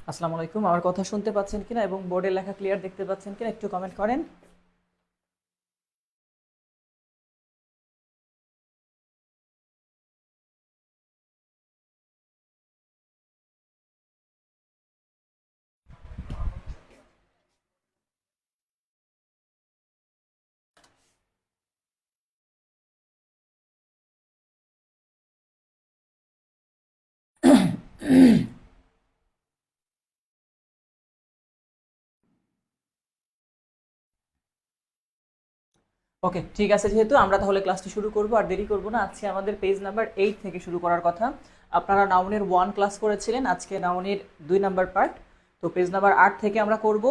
আসসালামু আলাইকুম। আমার কথা শুনতে পাচ্ছেন কিনা এবং বোর্ডে লেখা ক্লিয়ার দেখতে পাচ্ছেন কিনা একটু কমেন্ট করেন। ওকে, ঠিক আছে। যেহেতু আমরা তাহলে ক্লাসটি শুরু করব, আর দেরি করব না। আজকে আমাদের পেজ নাম্বার 8 থেকে শুরু করার কথা। আপনারা নাউনের 1 ক্লাস করেছিলেন, আজকে নাউনের 2 নাম্বার পার্ট। তো পেজ নাম্বার 8 থেকে আমরা করব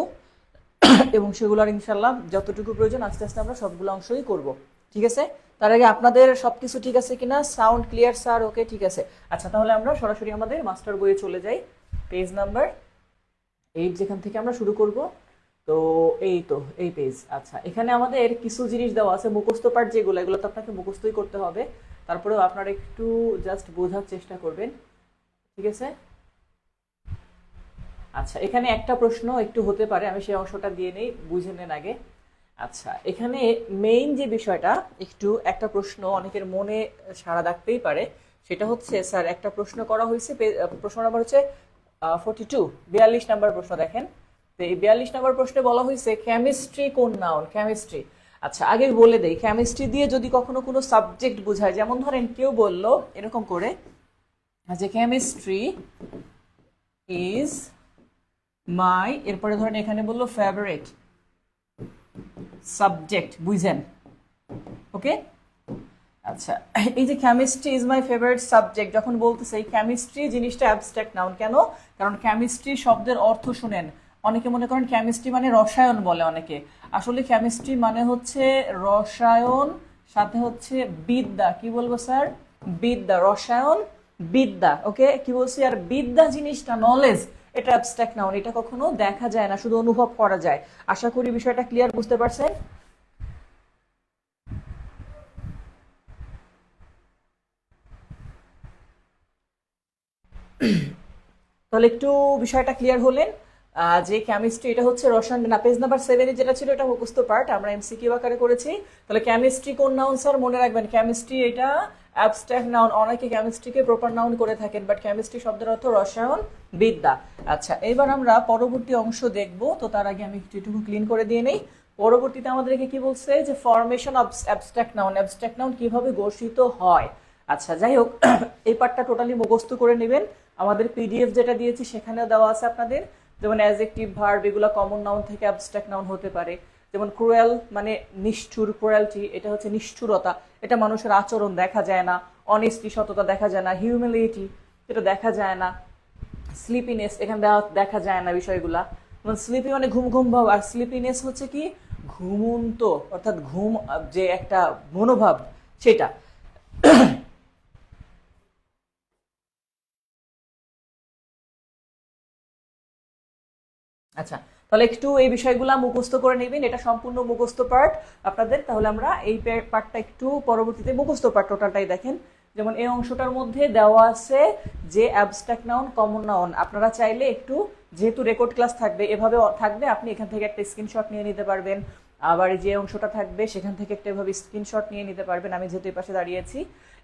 এবং সেগুলোর ইনশাল্লাহ যতটুকু প্রয়োজন আস্তে আস্তে আমরা সবগুলো অংশই করব। ঠিক আছে? তার আগে আপনাদের সবকিছু ঠিক আছে কিনা? Sound clear sir? ওকে, ঠিক আছে। আচ্ছা, তাহলে আমরা সরাসরি আমাদের মাস্টার বইয়ে চলে যাই। পেজ নাম্বার 8 যেখান থেকে আমরা শুরু করব। তো এই পেজ। আচ্ছা, এখানে আমাদের কিছু জিনিস দেওয়া আছে, মুখস্থ পাঠ যেগুলো, এগুলো তো আপনাকে মুখস্থই করতে হবে। তারপরেও আপনারা একটু জাস্ট বোঝার চেষ্টা করবেন। ঠিক আছে? আচ্ছা, এখানে একটা প্রশ্ন একটু হতে পারে, আমি সেই অংশটা দিয়ে নেই, বুঝে নেন আগে। আচ্ছা, এখানে মেইন যে বিষয়টা, একটু একটা প্রশ্ন অনেকের মনে সাড়া ডাকতেই পারে। সেটা হচ্ছে, স্যার একটা প্রশ্ন করা হয়েছে, প্রশ্ন নাম্বার হচ্ছে 42, 42 নাম্বার প্রশ্ন দেখেন। তো এই 42 নাম্বার প্রশ্নে বলা হয়েছে কেমিস্ট্রি কোন নাউন? কেমিস্ট্রি। আচ্ছা, আগে বলে দেই, কেমিস্ট্রি দিয়ে যদি কখনো কোনো সাবজেক্ট বোঝায়, যেমন ধরেন কেউ বলল এরকম করে যে কেমিস্ট্রি ইজ মাই, এরপরে ধরেন এখানে বললো ফেভারিট সাবজেক্ট, বুঝেন? ওকে, আচ্ছা, এই যে chemistry is my favourite subject যখন বলতেছে, এই কেমিস্ট্রি জিনিসটা অ্যাবস্ট্রাক্ট নাউন। কেন? কারণ কেমিস্ট্রি শব্দের অর্থ শুনেন, অনেকে মনে করেন কেমিস্ট্রি মানে রসায়ন বলে অনেকে। আসলে কেমিস্ট্রি মানে হচ্ছে রসায়ন, সাথে হচ্ছে বিদ্যা। কি বলবো স্যার? বিদ্যা, রসায়ন বিদ্যা। ওকে, কি বলছি? আর বিদ্যা জিনিসটা, নলেজ, এটা অ্যাবস্ট্রাক্ট নাউন, এটা কখনো দেখা যায় না, শুধু অনুভব করা যায়। আশা করি বিষয়টা ক্লিয়ার, বুঝতে পারছেন? তাহলে একটু বিষয়টা ক্লিয়ার হলেন। যে কেমিস্ট্রি এটা হচ্ছে রসায়ন না। পেজ নাম্বার 7 যেটা ছিল এটা মুখস্থ পার্ট, আমরা এমসিকিউ আকারে করেছি। তাহলে কেমিস্ট্রি কোন নাউন স্যার? মনে রাখবেন, কেমিস্ট্রি এটা অ্যাবস্ট্রাক্ট নাউন। অনেকে কেমিস্ট্রিকে প্রপার নাউন করে থাকেন, বাট কেমিস্ট্রি শব্দের অর্থ রসায়ন বিদ্যা। আচ্ছা, এবার আমরা পরবর্তী অংশ দেখব। তো তার আগে আমি একটু ক্লিন করে দিয়ে নেই। পরবর্তীতে আমাদেরকে কি বলছে, যে formation of abstract noun, abstract noun কিভাবে গঠিত হয়। আচ্ছা, যাই হোক, এই পার্টটা টোটালি মুখস্থ করে নেবেন। আমাদের পিডিএফ যেটা দিয়েছি সেখানেও দেওয়া আছে আপনাদের, যেমন অ্যাডজেক্টিভ, ভার্ব, এগুলো কমন নাউন থেকে অ্যাবস্ট্রাক্ট নাউন হতে পারে। যেমন ক্রুয়েল মানে নিষ্ঠুর, ক্রুয়েলটি এটা হচ্ছে নিষ্ঠুরতা, এটা মানুষের আচরণ, দেখা যায় না। অনেস্টি, সততা দেখা যায় না। হিউমিলিটি, এটা দেখা যায় না। স্লিপিনেস, এখানে দেখা যায় না বিষয়গুলা। যেমন স্লিপি মানে ঘুম ঘুম ভাব, আর স্লিপিনেস হচ্ছে কি ঘুমন্ত, অর্থাৎ ঘুম যে একটা মনোভাব, সেটা। আচ্ছা, তাহলে একটু এই বিষয়গুলো মুখস্থ করে নেবেন, এটা সম্পূর্ণ মুখস্থ পার্ট আপনাদের। তাহলে আমরা এই পার্টটা একটু পরবর্তীতে, মুখস্থ পার্ট টোটালটাই দেখেন। যেমন এই অংশটার মধ্যে দেওয়া আছে যে অ্যাবস্ট্রাক্ট নাউন, কমন নাউন। আপনারা চাইলে একটু, যেহেতু রেকর্ড ক্লাস থাকবে, এভাবে থাকবে, আপনি এখান থেকে একটা স্ক্রিনশট নিয়ে নিতে পারবেন। আবার যে অংশটা থাকবে সেখান থেকে একটা এভাবে স্ক্রিনশট নিয়ে নিতে পারবেন। আমি যেহেতু এই পাশে দাঁড়িয়েছি,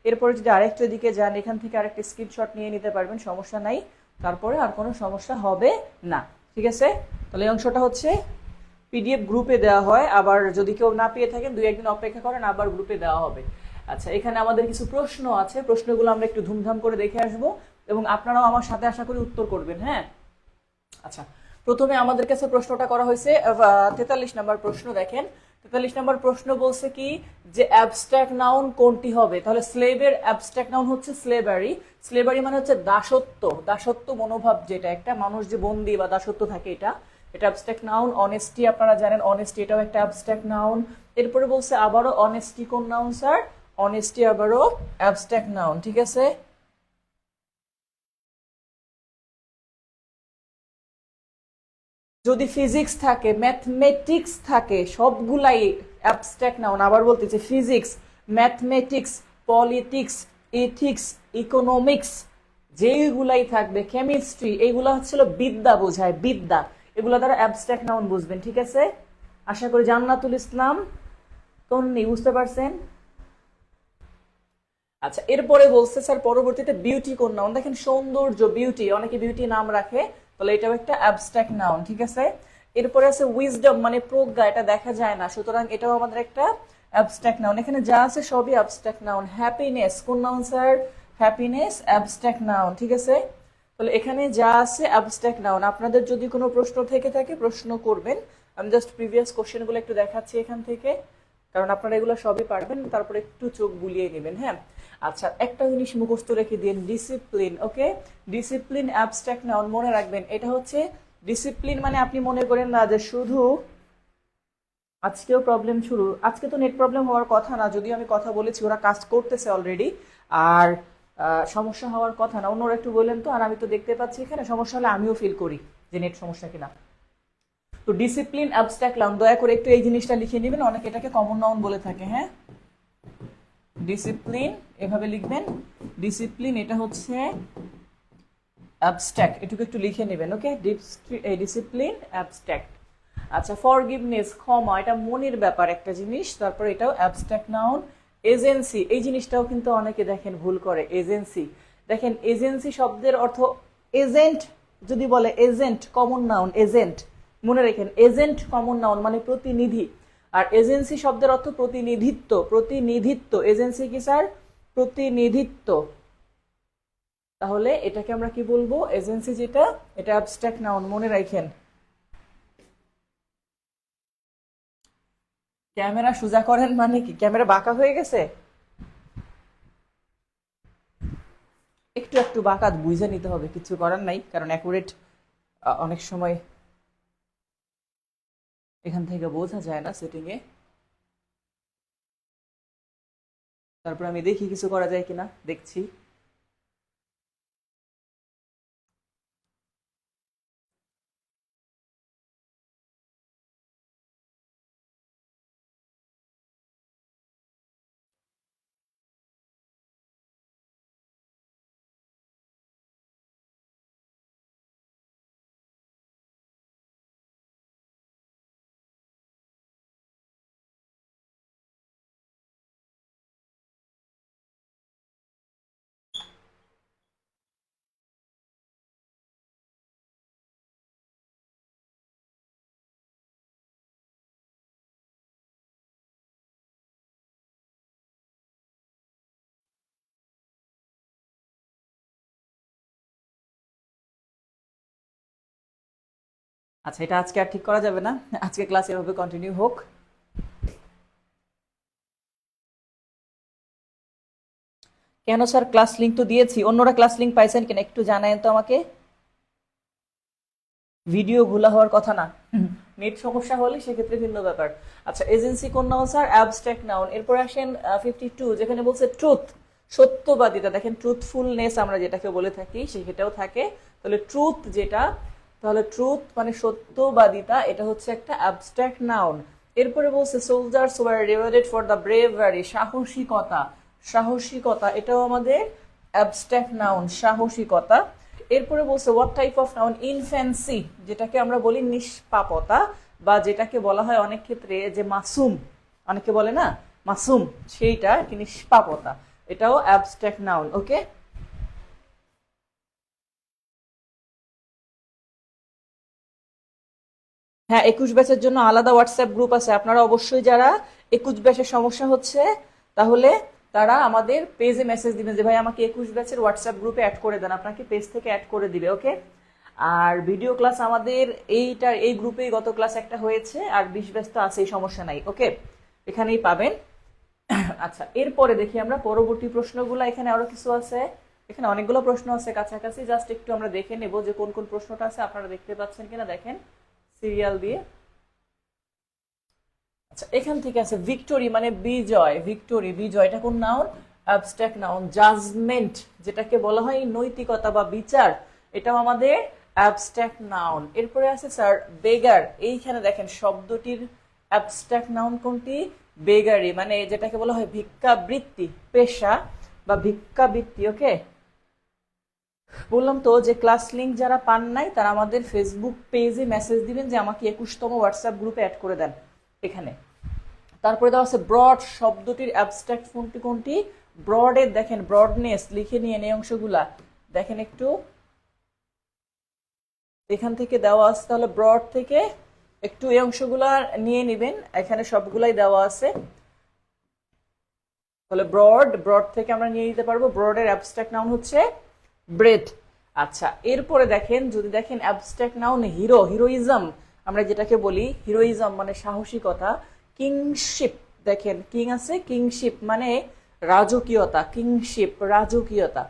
এরপরে যদি আরেকটা দিকে যান, এখান থেকে আরেকটা স্ক্রিনশট নিয়ে নিতে পারবেন, সমস্যা নাই। তারপরে আর কোনো সমস্যা হবে না। ঠিক আছে? তাহলে এই অংশটা হচ্ছে পিডিএফ গ্রুপে দেওয়া হয়, আবার যদি কেউ না পেয়ে থাকেন 2-1 দিন অপেক্ষা করেন, আবার গ্রুপে দেওয়া হবে। আচ্ছা, এখানে আমাদের কিছু প্রশ্ন আছে, প্রশ্নগুলো আমরা একটু ধুমধাম করে দেখে আসবো এবং আপনারাও আমার সাথে আশা করি উত্তর করবেন। হ্যাঁ, আচ্ছা, প্রথমে আমাদের কাছে প্রশ্নটা করা হয়েছে 43 নাম্বার প্রশ্ন। দেখেন, 43 নাম্বার প্রশ্ন বলছে কি, যে অ্যাবস্ট্রাক্ট নাউন কোনটি হবে? তাহলে স্লেভের অ্যাবস্ট্রাক্ট নাউন হচ্ছে স্লেভারি। স্লেভারি মানে হচ্ছে দাসত্ব, দাসত্ব মনোভাব, যেটা একটা মানুষ যে বন্দী বা দাসত্ব থাকে, এটা এটা অ্যাবস্ট্রাক্ট নাউন। অনেস্টি, আপনারা জানেন অনেস্টি এটাও একটা অ্যাবস্ট্রাক্ট নাউন। এরপরে বলছে আবারও অনেস্টি কোন নাউন স্যার? অনেস্টি আবারও অ্যাবস্ট্রাক্ট নাউন। ঠিক আছে? যদি ফিজিক্স থাকে, ম্যাথমেটিক্স থাকে, সবগুলাই অ্যাবস্ট্রাক্ট নাউন। আবার বলতেছি, physics, mathematics, politics, ethics, economics, যেইগুলাই থাকবে, কেমিস্ট্রি, এইগুলা হচ্ছিল বিদ্যা বোঝায়, বিদ্যা, এগুলা দ্বারা অ্যাবস্ট্রাক্ট নাউন বুঝবেন, ঠিক আছে? আশা করি জান্নাতুল ইসলাম তন্নি বুঝতে পারছেন। আচ্ছা, এরপরে বলছে স্যার পরবর্তীতে বিউটি কোন নাউন, দেখেন সৌন্দর্য, বিউটি, অনেকে বিউটি নাম রাখে, তাহলে এটাও একটা অ্যাবস্ট্রাক্ট নাউন, ঠিক আছে? এরপরে আছে উইজডম, মানে প্রজ্ঞা, এটা দেখা যায় না, সুতরাং এটাও আমাদের একটা অ্যাবস্ট্রাক্ট নাউন। এখানে যা আছে সবই অ্যাবস্ট্রাক্ট নাউন। হ্যাপিনেস কোন noun sir? Happiness abstract noun, ঠিক আছে? তাহলে এখানে যা আছে অ্যাবস্ট্রাক্ট নাউন। আপনাদের যদি কোনো প্রশ্ন থেকে থাকে প্রশ্ন করবেন, আমি জাস্ট প্রিভিয়াস কোশ্চেনগুলো একটু দেখাচ্ছি এখান থেকে, কারণ আপনারা এগুলো সবই পারবেন, তারপরে একটু চোখ বুলিয়ে নেবেন, হ্যাঁ? আচ্ছা, একটা জিনিস মুখস্থ রেখে দিন, ডিসিপ্লিন, ওকে? ডিসিপ্লিন অ্যাবস্ট্রাক্ট নাউন, মনে রাখবেন। এটা হচ্ছে ডিসিপ্লিন, মানে আপনি মনে করেন না যে শুধু আজকেও প্রবলেম শুরু, আজকে তো নেট প্রবলেম হওয়ার কথা না, যদিও আমি কথা বলেছি, ওরা কাজ করতেছে অলরেডি, আর সমস্যা হওয়ার কথা না। অন্যরা একটু বললেন তো, আর আমি তো দেখতে পাচ্ছি এখানে সমস্যা হলে আমিও ফিল করি যে নেট সমস্যা কিনা। তো ডিসিপ্লিন অ্যাবস্ট্রাক্ট নাউন, দয়া করে একটু এই জিনিসটা লিখে নেবেন, অনেকে এটাকে কমন নাউন বলে থাকে, হ্যাঁ? ডিসিপ্লিন এভাবে লিখবেন, ডিসিপ্লিন এটা হচ্ছে অ্যাবস্ট্রাক্ট, এটুকু একটু লিখে নেবেন, ওকে? Discipline abstract. আচ্ছা, ফরগিভনেস, ক্ষমা, এটা মনের ব্যাপার একটা জিনিস, তারপর এটাও অ্যাবস্ট্রাক্ট নাউন। এজেন্সি, এই জিনিসটাও কিন্তু অনেকে দেখেন ভুল করে, এজেন্সি, দেখেন এজেন্সি শব্দের অর্থ এজেন্ট, যদি বলে এজেন্ট কমন নাউন, এজেন্ট, মনে রাখেন এজেন্ট কমন নাউন মানে প্রতিনিধি, আর এজেন্সি শব্দের অর্থ প্রতিনিধিত্ব, প্রতিনিধিত্ব, এজেন্সি কি স্যার? প্রতিনিধিত্ব। তাহলে এটাকে আমরা কি বলবো? এজেন্সি যেটা, এটা অ্যাবস্ট্রাক্ট নাউন, মনে রাখেন। ক্যামেরা সোজা করেন মানে কি? ক্যামেরা বাঁকা হয়ে গেছে? একটু একটু বাঁকা বুঝে নিতে হবে, কিছু করার নাই, কারণ অ্যাকুরেট অনেক সময় এখান থেকে বোঝা যায় না সেটিং এ। তারপর আমি দেখি কিছু করা যায় কিনা, দেখছি। আচ্ছা, এটা আজকে আর ঠিক করা যাবে না, আজকে ক্লাস এভাবে কন্টিনিউ হোক। কেন স্যার? ক্লাস লিংক তো দিয়েছি, অন্যরা ক্লাস লিংক পাইছেন কিনা একটু জানায়েন তো আমাকে। ভিডিও ভুলা হওয়ার কথা না, নেট সমস্যা হলে সেক্ষেত্রে ভিন্ন ব্যাপার। আচ্ছা, এজেন্সি কোন নাউন স্যার? Abstract noun. এরপর আসেন 52, যেখানে বলছে ট্রুথ, সত্যবাদিতা, দেখেন ট্রুথফুলনেস আমরা যেটাকে বলে থাকি সেটাও থাকে, তাহলে ট্রুথ যেটা, তাহলে ট্রুথ মানে সত্যবাদিতা, এটা হচ্ছে একটা অ্যাবস্ট্রাক্ট নাউন। এরপরে বলছে soldiers were rewarded for the bravery, সাহসিকতা, সাহসিকতা, এটাও আমাদের অ্যাবস্ট্রাক্ট নাউন, সাহসিকতা। এরপরে বলছে what type of noun? Infancy, যেটাকে আমরা বলি নিষ্পাপতা, বা যেটাকে বলা হয় অনেক ক্ষেত্রে যে মাসুম, অনেকে বলে না মাসুম, সেইটা কি নিষ্পাপতা, এটাও অ্যাবস্ট্রাক্ট নাউন, ওকে? হ্যাঁ, 21 ব্যাচের জন্য আলাদা হোয়াটসঅ্যাপ গ্রুপ আছে, আপনারা অবশ্যই যারা 21 ব্যাচের সমস্যা হচ্ছে তাহলে তারা আমাদের পেজে মেসেজ দিবেন যে ভাই আমাকে 21 ব্যাচের হোয়াটসঅ্যাপ গ্রুপে অ্যাড করে দেন, আপনাকে পেজ থেকে অ্যাড করে দিবে, ওকে? আর ভিডিও ক্লাস আমাদের এই গ্রুপেই গত ক্লাস একটা হয়েছে, আর 20 ব্যাচ তো আছেই, সমস্যা নাই, ওকে? এখানেই পাবেন। আচ্ছা, এরপরে দেখি আমরা পরবর্তী প্রশ্নগুলো, এখানে আরো কিছু আছে, এখানে অনেকগুলো প্রশ্ন আছে কাছাকাছি, জাস্ট একটু আমরা দেখে নেব যে কোন কোন প্রশ্নটা আছে, আপনারা দেখতে পাচ্ছেন কিনা দেখেন সিরিয়াল দিয়ে। আচ্ছা, এখান থেকে আছে ভিক্টোরি মানে বিজয়, ভিক্টোরি, বিজয়, এটা কোন নাউন? Abstract noun. জাজমেন্ট, যেটাকে বলা হয় নৈতিকতা বা বিচার, এটাও আমাদের অ্যাবস্ট্রাক্ট নাউন। এরপরে আছে স্যার বেগার, এইখানে দেখেন শব্দটির অ্যাবস্ট্রাক্ট নাউন কোনটি? বেগারি, মানে যেটাকে বলা হয় ভিক্ষাবৃত্তি, পেশা বা ভিক্ষাবৃত্তি, ওকে? বললাম তো যে ক্লাস লিংক যারা পান নাই তারা আমাদের ফেসবুক পেজে মেসেজ দিবেন যে আমাকে 21তম হোয়াটসঅ্যাপ গ্রুপে অ্যাড করে দেন এখানে। তারপরে দেওয়া আছে ব্রড শব্দটির অ্যাবস্ট্রাক্ট ফর্মটি কোনটি? ব্রডের দেখেন ব্রডনেস লিখে নিয়ে এই অংশগুলা দেখেন একটু, এখান থেকে দেওয়া আছে, তাহলে ব্রড থেকে একটু এই অংশগুলা নিয়ে নেবেন, এখানে সবগুলাই দেওয়া আছে। তাহলে ব্রড থেকে আমরা নিয়ে নিতে পারবো। ব্রডের অ্যাবস্ট্রাক্ট নাউন হচ্ছে ব্রেড। আচ্ছা, এরপরে দেখেন, যদি দেখেন অ্যাবস্ট্রাক্ট নাউন হিরোইজম, আমরা যেটাকে বলি হিরোইজম মানে সাহসিকতা। কিংশিপ, দেখেন কিং আছে, কিংশিপ মানে রাজকীয়তা, কিংশিপ রাজকীয়তা।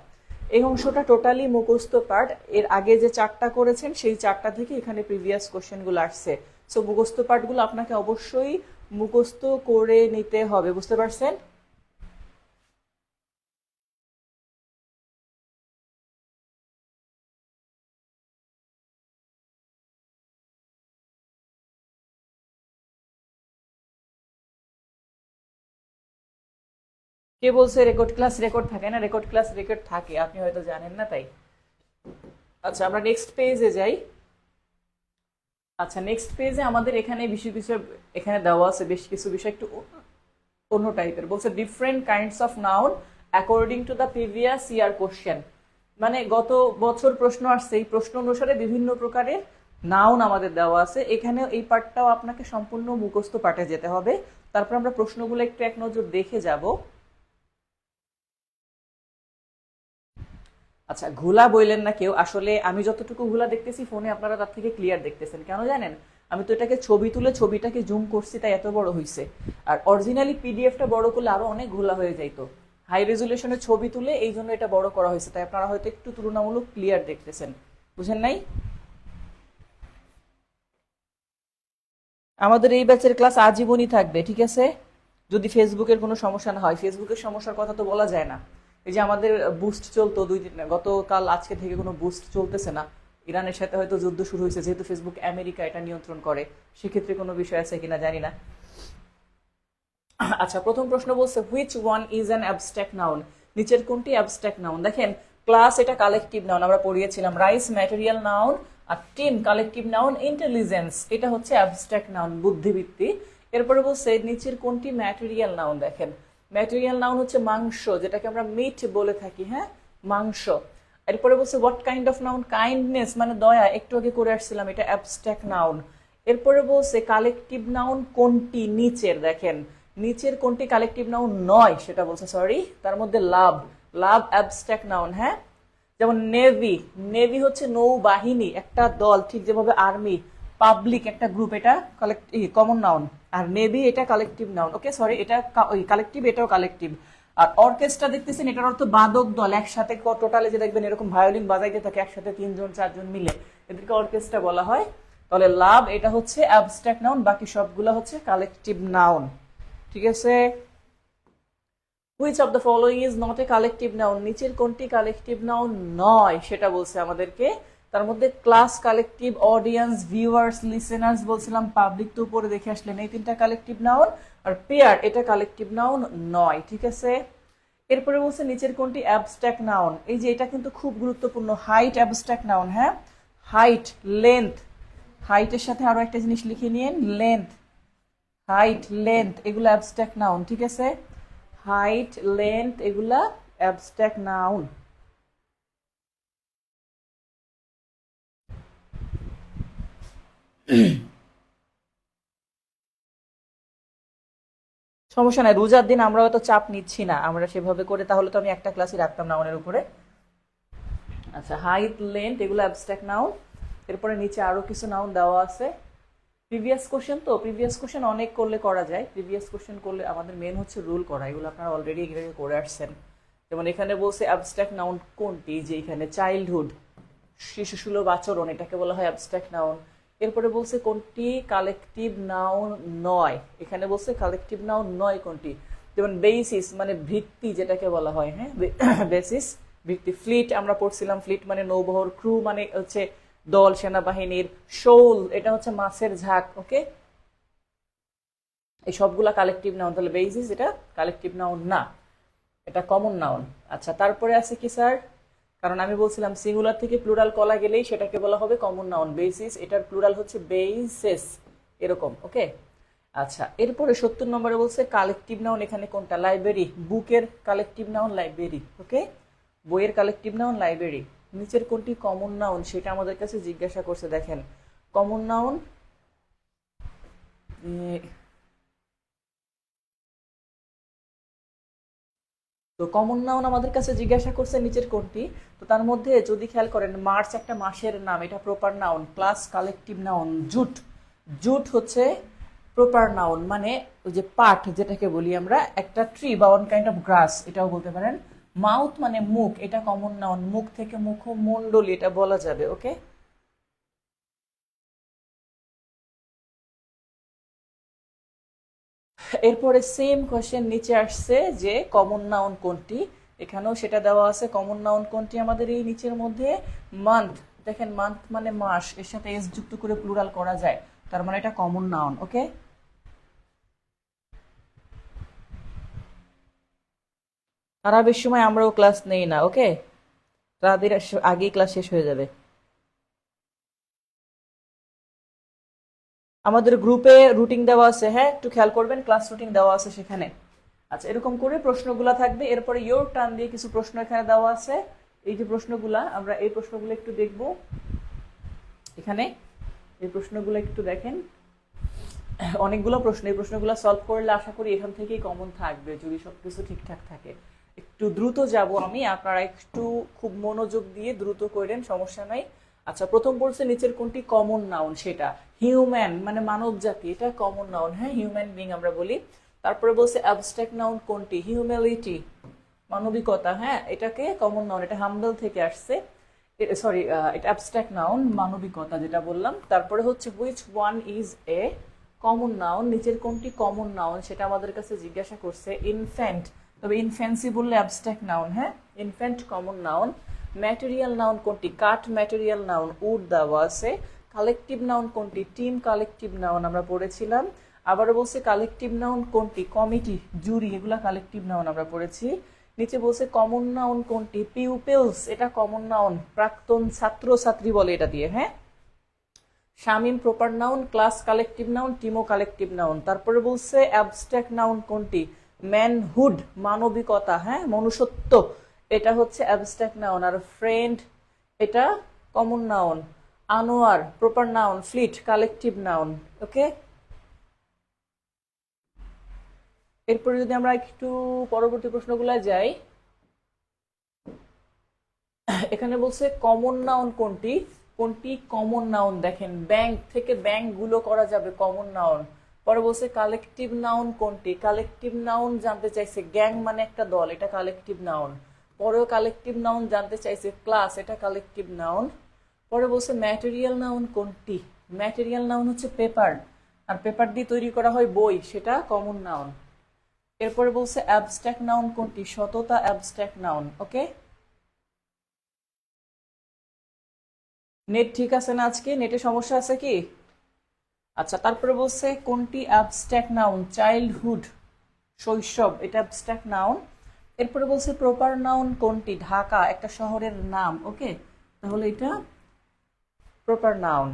এই অংশটা টোটালি মুখস্থ পার্ট। এর আগে যে চারটা করেছেন সেই চারটা থেকে এখানে প্রিভিয়াস কোশ্চেনগুলো আসছে। সো মুখস্থ পার্টগুলো আপনাকে অবশ্যই মুখস্থ করে নিতে হবে, বুঝতে পারছেন? কে বলছে রেকর্ড ক্লাস রেকর্ড থাকে না? রেকর্ড ক্লাস রেকর্ড থাকে, আপনি হয়তো জানেন না তাই। আচ্ছা, আমরা নেক্সট পেজে যাই। আচ্ছা, নেক্সট পেজে আমাদের এখানে বিষয় বিষয় এখানে দেওয়া আছে বেশ কিছু বিষয় একটু অন্য টাইপের। বলছে different kinds of noun according to the previous year question, মানে গত বছর প্রশ্ন আসছে, এই প্রশ্ন অনুসারে বিভিন্ন প্রকারের নাউন আমাদের দেওয়া আছে। এখানে এই পার্টটাও আপনাকে সম্পূর্ণ মুখস্থ পাঠে যেতে হবে। তারপর আমরা প্রশ্নগুলো একটু এক নজর দেখে যাব। আচ্ছা, ঘোলা বললেন না কেউ, আসলে আমি যতটুকু ঘোলা দেখতেছি ফোনে আপনারা তার থেকে ক্লিয়ার দেখতেছেন, কেন জানেন? আমি তো এটাকে ছবি তুলে ছবিটাকে জুম করছি তাই এত বড় হয়েছে। আর অরিজিনালি পিডিএফটা বড় করলে আরো অনেক ঘোলা হয়ে যাইতো। হাই রেজুলেশনের ছবি তুলে এই জন্য এটা বড় করা হয়েছে, তাই আপনারা হয়তো একটু তুলনামূলক ক্লিয়ার দেখতেছেন, বুঝেন নাই? আমাদের এই ব্যাচের ক্লাস আজীবনই থাকবে, ঠিক আছে? যদি ফেসবুকের কোনো সমস্যা না হয়। ফেসবুকের সমস্যার কথা তো বলা যায় না। এই যে আমাদের বুস্ট চলতো 2 দিন, গতকাল আজকে থেকে কোনো বুস্ট চলতেছে না। ইরানের সাথে হয়তো যুদ্ধ শুরু হয়েছে, যেহেতু ফেসবুক আমেরিকা এটা নিয়ন্ত্রণ করে, সেক্ষেত্রে কোনো বিষয় আছে কিনা জানি না। আচ্ছা, প্রথম প্রশ্ন বলছে which one is an abstract noun, নিচের কোনটি অ্যাবস্ট্রাক্ট নাউন? দেখেন ক্লাস এটা কালেকটিভ নাউন, আমরা পড়িয়েছিলাম। রাইস ম্যাটেরিয়াল নাউন, আর টিম কালেকটিভ নাউন। ইন্টেলিজেন্স এটা হচ্ছে অ্যাবস্ট্রাক্ট নাউন, বুদ্ধিবৃত্তি। এরপরে বলছে নিচের কোনটি ম্যাটেরিয়াল নাউন? দেখেন ম্যাটেরিয়াল নাউন হচ্ছে মাংস, যেটাকে আমরা মিট বলে থাকি, হ্যাঁ মাংস। এরপরে বলছে what kind of noun? Kindness মানে দয়া, একটু আগে করে আসছিলাম, এটা অ্যাবস্ট্রাক্ট নাউন। এরপরে বলছে কালেকটিভ নাউন কোনটি? নিচের, দেখেন নিচের কোনটি কালেকটিভ নাউন নয় সেটা বলছে, সরি, তার মধ্যে লাভ, লাভ অ্যাবস্ট্রাক্ট নাউন, হ্যাঁ। যেমন নেভি, নেভি হচ্ছে নৌবাহিনী, একটা দল, ঠিক যেভাবে আর্মি পাবলিক একটা গ্রুপ, এটা কমন নাউন। আর নেভি এটা কালেকটিভ নাউন, ওকে সরি, এটা কালেকটিভ, এটাও কালেকটিভ। আর অর্কেস্ট্রা দেখতেছেন, এটার অর্থ বাদক দল, একসাথে টোটালে যে দেখবেন এরকম ভায়োলিন বাজাইতে থাকে একসাথে 3 জন 4 জন মিলে, এদেরকে অর্কেস্ট্রা বলা হয়। তাহলে লাভ এটা হচ্ছে অ্যাবস্ট্রাক্ট নাউন, বাকি সবগুলো হচ্ছে কালেকটিভ নাউন, ঠিক আছে? Which of the following is not a collective noun, নিচের কোনটি কালেকটিভ নাউন নয় সেটা বলছে আমাদেরকে। তার মধ্যে class collective, audience, viewers, listeners বলছিলাম, পাবলিক তো উপরে দেখে আসলেন, এই 3টা কালেকটিভ নাউন। আর পেয়ার এটা কালেকটিভ নাউন নয়, ঠিক আছে? এরপরে বলছে নিচের কোনটি অ্যাবস্ট্রাক্ট নাউন, এই যে এটা কিন্তু খুব গুরুত্বপূর্ণ। হাইট অ্যাবস্ট্রাক্ট নাউন, হ্যাঁ হাইট, লেন্থ, হাইটের সাথে আরো একটা জিনিস লিখে নিন, লেন্থ, হাইট লেন্থ এগুলো অ্যাবস্ট্রাক্ট নাউন, ঠিক আছে? হাইট লেন্থ এগুলা অ্যাবস্ট্রাক্ট নাউন। সমস্যা নাই, রোজার দিন আমরা হয়তো চাপ নিচ্ছি না, আমরা সেভাবে করে তাহলে তো আমি একটা ক্লাসই রাখতাম নাউনের উপরে। আচ্ছা, হাইট লেন্থ এগুলো অ্যাবস্ট্রাক্ট নাউন। এরপরে নিচে আরো কিছু নাউন দেওয়া আছে। প্রিভিয়াস কোশ্চেন, তো প্রিভিয়াস কোশ্চেন অনেক করলে করা যায়। প্রিভিয়াস কোশ্চেন করলে আমাদের মেন হচ্ছে রুল করা, এগুলো আপনারা অলরেডি এখানে করে আসছেন। যেমন এখানে বলছে অ্যাবস্ট্রাক্ট নাউন কোনটি, যে এখানে চাইল্ডহুড, শিশুসুলভ আচরণ, এটাকে বলা হয় অ্যাবস্ট্রাক্ট নাউন। এরপরে বলছে কোনটি কালেকটিভ নাউন নয়, এখানে বলছে কালেকটিভ নাউন নয় কোনটি। যেমন বেসিস মানে ভিত্তি যেটাকে বলা হয়, হ্যাঁ বেসিস ভিত্তি। ফ্লিট আমরা পড়ছিলাম, ফ্লিট মানে নৌবহর। ক্রু মানে হচ্ছে দল, সেনাবাহিনীর। শোল এটা হচ্ছে মাছের ঝাঁক, ওকে। এই সবগুলা কালেকটিভ নাউন, তাহলে বেসিস এটা কালেকটিভ নাউন না, এটা কমন নাউন। আচ্ছা, তারপরে আছে কি স্যার? কারণ আমি বলছিলাম সিঙ্গুলার থেকে প্লুরাল করা গেলেই সেটাকে বলা হবে কমন নাউন। বেসিস, এটার প্লুরাল হচ্ছে বেসেস, এরকম। ওকে, আচ্ছা এরপরে 70 নম্বরে বলছে কালেকটিভ নাউন এখানে কোনটা? লাইব্রেরি। বুকের কালেকটিভ নাউন লাইব্রেরি। ওকে, বইয়ের কালেকটিভ নাউন লাইব্রেরি। নিচের কোনটি কমন নাউন সেটা আমাদের কাছে জিজ্ঞাসা করছে। দেখেন কমন নাউন, তো কমন নাউন আমাদের কাছে জিজ্ঞাসা করছে নিচের কোনটি। তো তার মধ্যে যদি খেয়াল করেন মার্চ একটা মাসের নাম, এটা proper noun plus collective noun. Jute, jute হচ্ছে প্রপার নাউন, মানে ওই যে পাট যেটাকে বলি আমরা, একটা ট্রি বা ওয়ান কাইন্ড অফ গ্রাস, এটাও বলতে পারেন। মাউথ মানে মুখ, এটা কমন নাউন, মুখ থেকে মুখমণ্ডলী এটা বলা যাবে। ওকে, এরপরে সেম কোয়েশ্চেন নিচে আসছে যে কমন নাউন কোনটি, এখানেও সেটা দেওয়া আছে। কমন নাউন কোনটি আমাদের এই নিচের মধ্যে? মান্থ। দেখেন মান্থ মানে মাস, এর সাথে এস যুক্ত করে প্লুরাল করা যায়, তার মানে এটা কমন নাউন। ওকে, সারা বেশ সময় আমরাও ক্লাস নেই না। ওকে, তাদের আগেই ক্লাস শেষ হয়ে যাবে। আমাদের গ্রুপে রুটিন দেওয়া আছে, হ্যাঁ একটু খেয়াল করবেন, ক্লাস রুটিন দেওয়া আছে সেখানে। আচ্ছা এরকম করে প্রশ্নগুলা থাকবে। এরপরে ইয়োর টার্ন দিয়ে কিছু প্রশ্ন এখানে দেওয়া আছে। এই যে প্রশ্নগুলা, আমরা এই প্রশ্নগুলো একটু দেখব এখানে। এই প্রশ্নগুলো একটু দেখেন, অনেকগুলো প্রশ্ন, এই প্রশ্নগুলো সলভ করলে আশা করি এখান থেকেই কমন থাকবে যদি সবকিছু ঠিকঠাক থাকে। একটু দ্রুত যাব আমি, আপনারা একটু খুব মনোযোগ দিয়ে দ্রুত করেন, সমস্যা নাই। আচ্ছা প্রথম বলছে নিচের কোনটি কমন নাউন, সেটা হিউম্যান মানে মানব জাতি, এটা কমন নাউন। হ্যাঁ, হিউম্যান বিং আমরা বলি। তারপরে বলছে অ্যাবস্ট্রাক্ট নাউন কোনটি? হিউম্যালিটি, মানবিকতা। হ্যাঁ, এটাকে কমন নাউন, এটা হাম্বল থেকে আসছে। সরি, এটা অ্যাবস্ট্রাক্ট নাউন, মানবিকতা যেটা বললাম। তারপরে হচ্ছে which one is a common noun, নিচের কোনটি কমন নাউন সেটা আমাদের কাছে জিজ্ঞাসা করছে। ইনফ্যান্ট, তবে ইনফ্যান্সি বললে অ্যাবস্ট্রাক্ট নাউন। হ্যাঁ, infant common noun. Material noun কোনটি? কাঠ ম্যাটেরিয়াল নাউন, উড দেওয়া আছে। কালেকটিভ নাউন কোনটি? টিম কালেকটিভ নাউন আমরা পড়েছিলাম। আবারও বলছে কালেকটিভ নাউন কোনটি? কমিটি, জুরি, এগুলা কালেকটিভ নাউন আমরা পড়েছি। নিচে বলছে কমন নাউন কোনটি? পিউপেলস, এটা কমন নাউন, প্রাক্তন ছাত্র ছাত্রী বলে এটা দিয়ে। হ্যাঁ, Shamim proper noun, class collective noun, Timo collective noun. তারপরে বলছে অ্যাবস্ট্রাক্ট নাউন কোনটি? ম্যানহুড, মানবিকতা, হ্যাঁ মনুষ্যত্ব, এটা হচ্ছে অ্যাবস্ট্রাক্ট নাউন। আর ফ্রেন্ড এটা common noun. Anwar proper noun, fleet collective noun. Okay, এরপরে যদি আমরা একটু পরবর্তী প্রশ্নগুলো যাই, এখানে বলছে কমন নাউন কোনটি? কোনটি কমন নাউন? দেখেন ব্যাংক থেকে ব্যাংক গুলো করা যাবে কমন নাউন। পরে বলছে কালেকটিভ নাউন কোনটি? কালেকটিভ নাউন জানতে চাইছে, গ্যাং মানে একটা দল, এটা কালেকটিভ নাউন। পরেও কালেকটিভ নাউন জানতে চাইছে, ক্লাস, এটা কালেকটিভ নাউন। পরে বলছে ম্যাটেরিয়াল নাউন কোনটি? ম্যাটেরিয়াল নাউন হচ্ছে পেপার, আর পেপার দিয়ে তৈরি করা হয় বই, সেটা কমন নাউন। এরপরে বলছে অ্যাবস্ট্রাক্ট নাউন কোনটি? সততা অ্যাবস্ট্রাক্ট নাউন। ওকে, নেট ঠিক আছে না? আজকে নেটে সমস্যা আছে কি? আচ্ছা তারপরে বলছে কোনটি অ্যাবস্ট্রাক্ট নাউন? চাইল্ডহুড, শৈশব, এটা অ্যাবস্ট্রাক্ট নাউন। এরপরে বলছে প্রপার নাউন কোনটি? ঢাকা, একটা শহরের নাম। ওকে, তাহলে এটা প্রপার নাউন।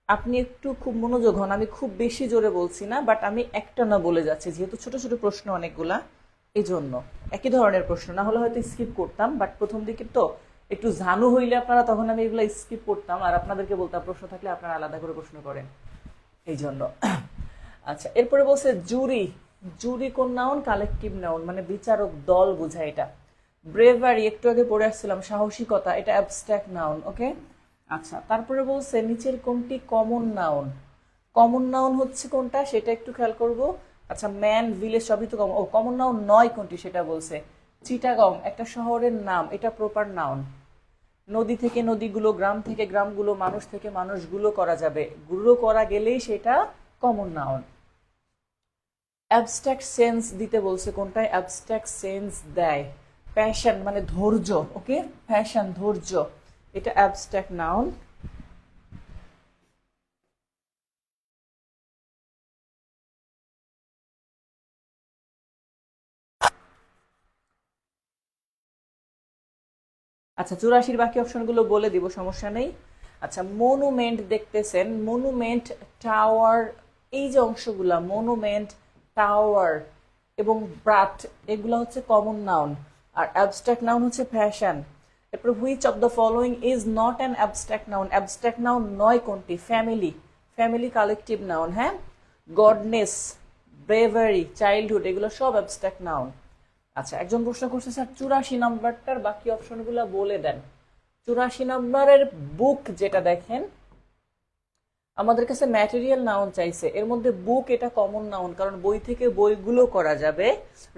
আপনি একটু খুব মনোযোগ হন, আমি খুব বেশি জোরে বলছি না, বাট আমি একটা না বলে যাচ্ছি, যেহেতু ছোট ছোট প্রশ্ন অনেকগুলা, এই জন্য। একই ধরনের প্রশ্ন না হলে হয়তো স্কিপ করতাম, বাট প্রথম দিকে তো একটু ঝানু হইলে আপনারা, তখন আমি এগুলো স্কিপ করতাম আর আপনাদেরকে বলতাম প্রশ্ন থাকলে আপনারা আলাদা করে প্রশ্ন করেন, এই জন্য। আচ্ছা এরপরে বলছে জুরি, জুরি কোন নাউন? কালেকটিভ নাউন, মানে বিচারক দল বোঝায় এটা। ব্রেভারি, একটু আগে পড়ে আসছিলাম, সাহসিকতা, এটা অ্যাবস্ট্রাক্ট নাউন। ওকে, আচ্ছা তারপরে বলছে নিচের কোনটি কমন নাউন? কমন নাউন হচ্ছে কোনটা সেটা একটু খেয়াল করব। আচ্ছা ম্যান, ভিলেজ সবই তো কমন। ও, কমন নাউন নয় কোনটি সেটা বলছে। চিটাগং একটা শহরের নাম, এটা প্রপার নাউন। নদী থেকে নদীগুলো, গ্রাম থেকে গ্রামগুলো, মানুষ থেকে মানুষগুলো করা যাবে, গুলো করা গেলেই সেটা কমন নাউন। অ্যাবস্ট্রাক্ট সেন্স দিতে বলছে, কোনটায় অ্যাবস্ট্রাক্ট সেন্স দেয়? প্যাশন মানে ধৈর্য। ওকে, প্যাশন ধৈর্য, এটা অ্যাবস্ট্রাক্ট নাউন। আচ্ছা 84 বাকি অপশনগুলো বলে দিব, সমস্যা নেই। আচ্ছা মনুমেন্ট দেখতেছেন, মনুমেন্ট, টাওয়ার, এই যে অংশগুলা মনুমেন্ট, টাওয়ার এবং ব্রাট, এগুলো হচ্ছে কমন নাউন, আর অ্যাবস্ট্রাক্ট নাউন হচ্ছে ফ্যাশন। এরপর which of the following is not an abstract noun, abstract noun নয় কোনটি? ফ্যামিলি, ফ্যামিলি কালেকটিভ নাউন, হ্যাঁ। গডনেস, ব্রেভারি, চাইল্ডহুড, এগুলো সব অ্যাবস্ট্রাক্ট নাউন। আচ্ছা একজন প্রশ্ন করছে স্যার 84 নাম্বারটার বাকি অপশনগুলো বলে দেন। 84 নাম্বারের বুক যেটা দেখেন, আমাদের কাছে ম্যাটেরিয়াল নাউন চাইছে, এর মধ্যে বুক এটা কমন নাউন, কারণ বই থেকে বইগুলো করা যাবে।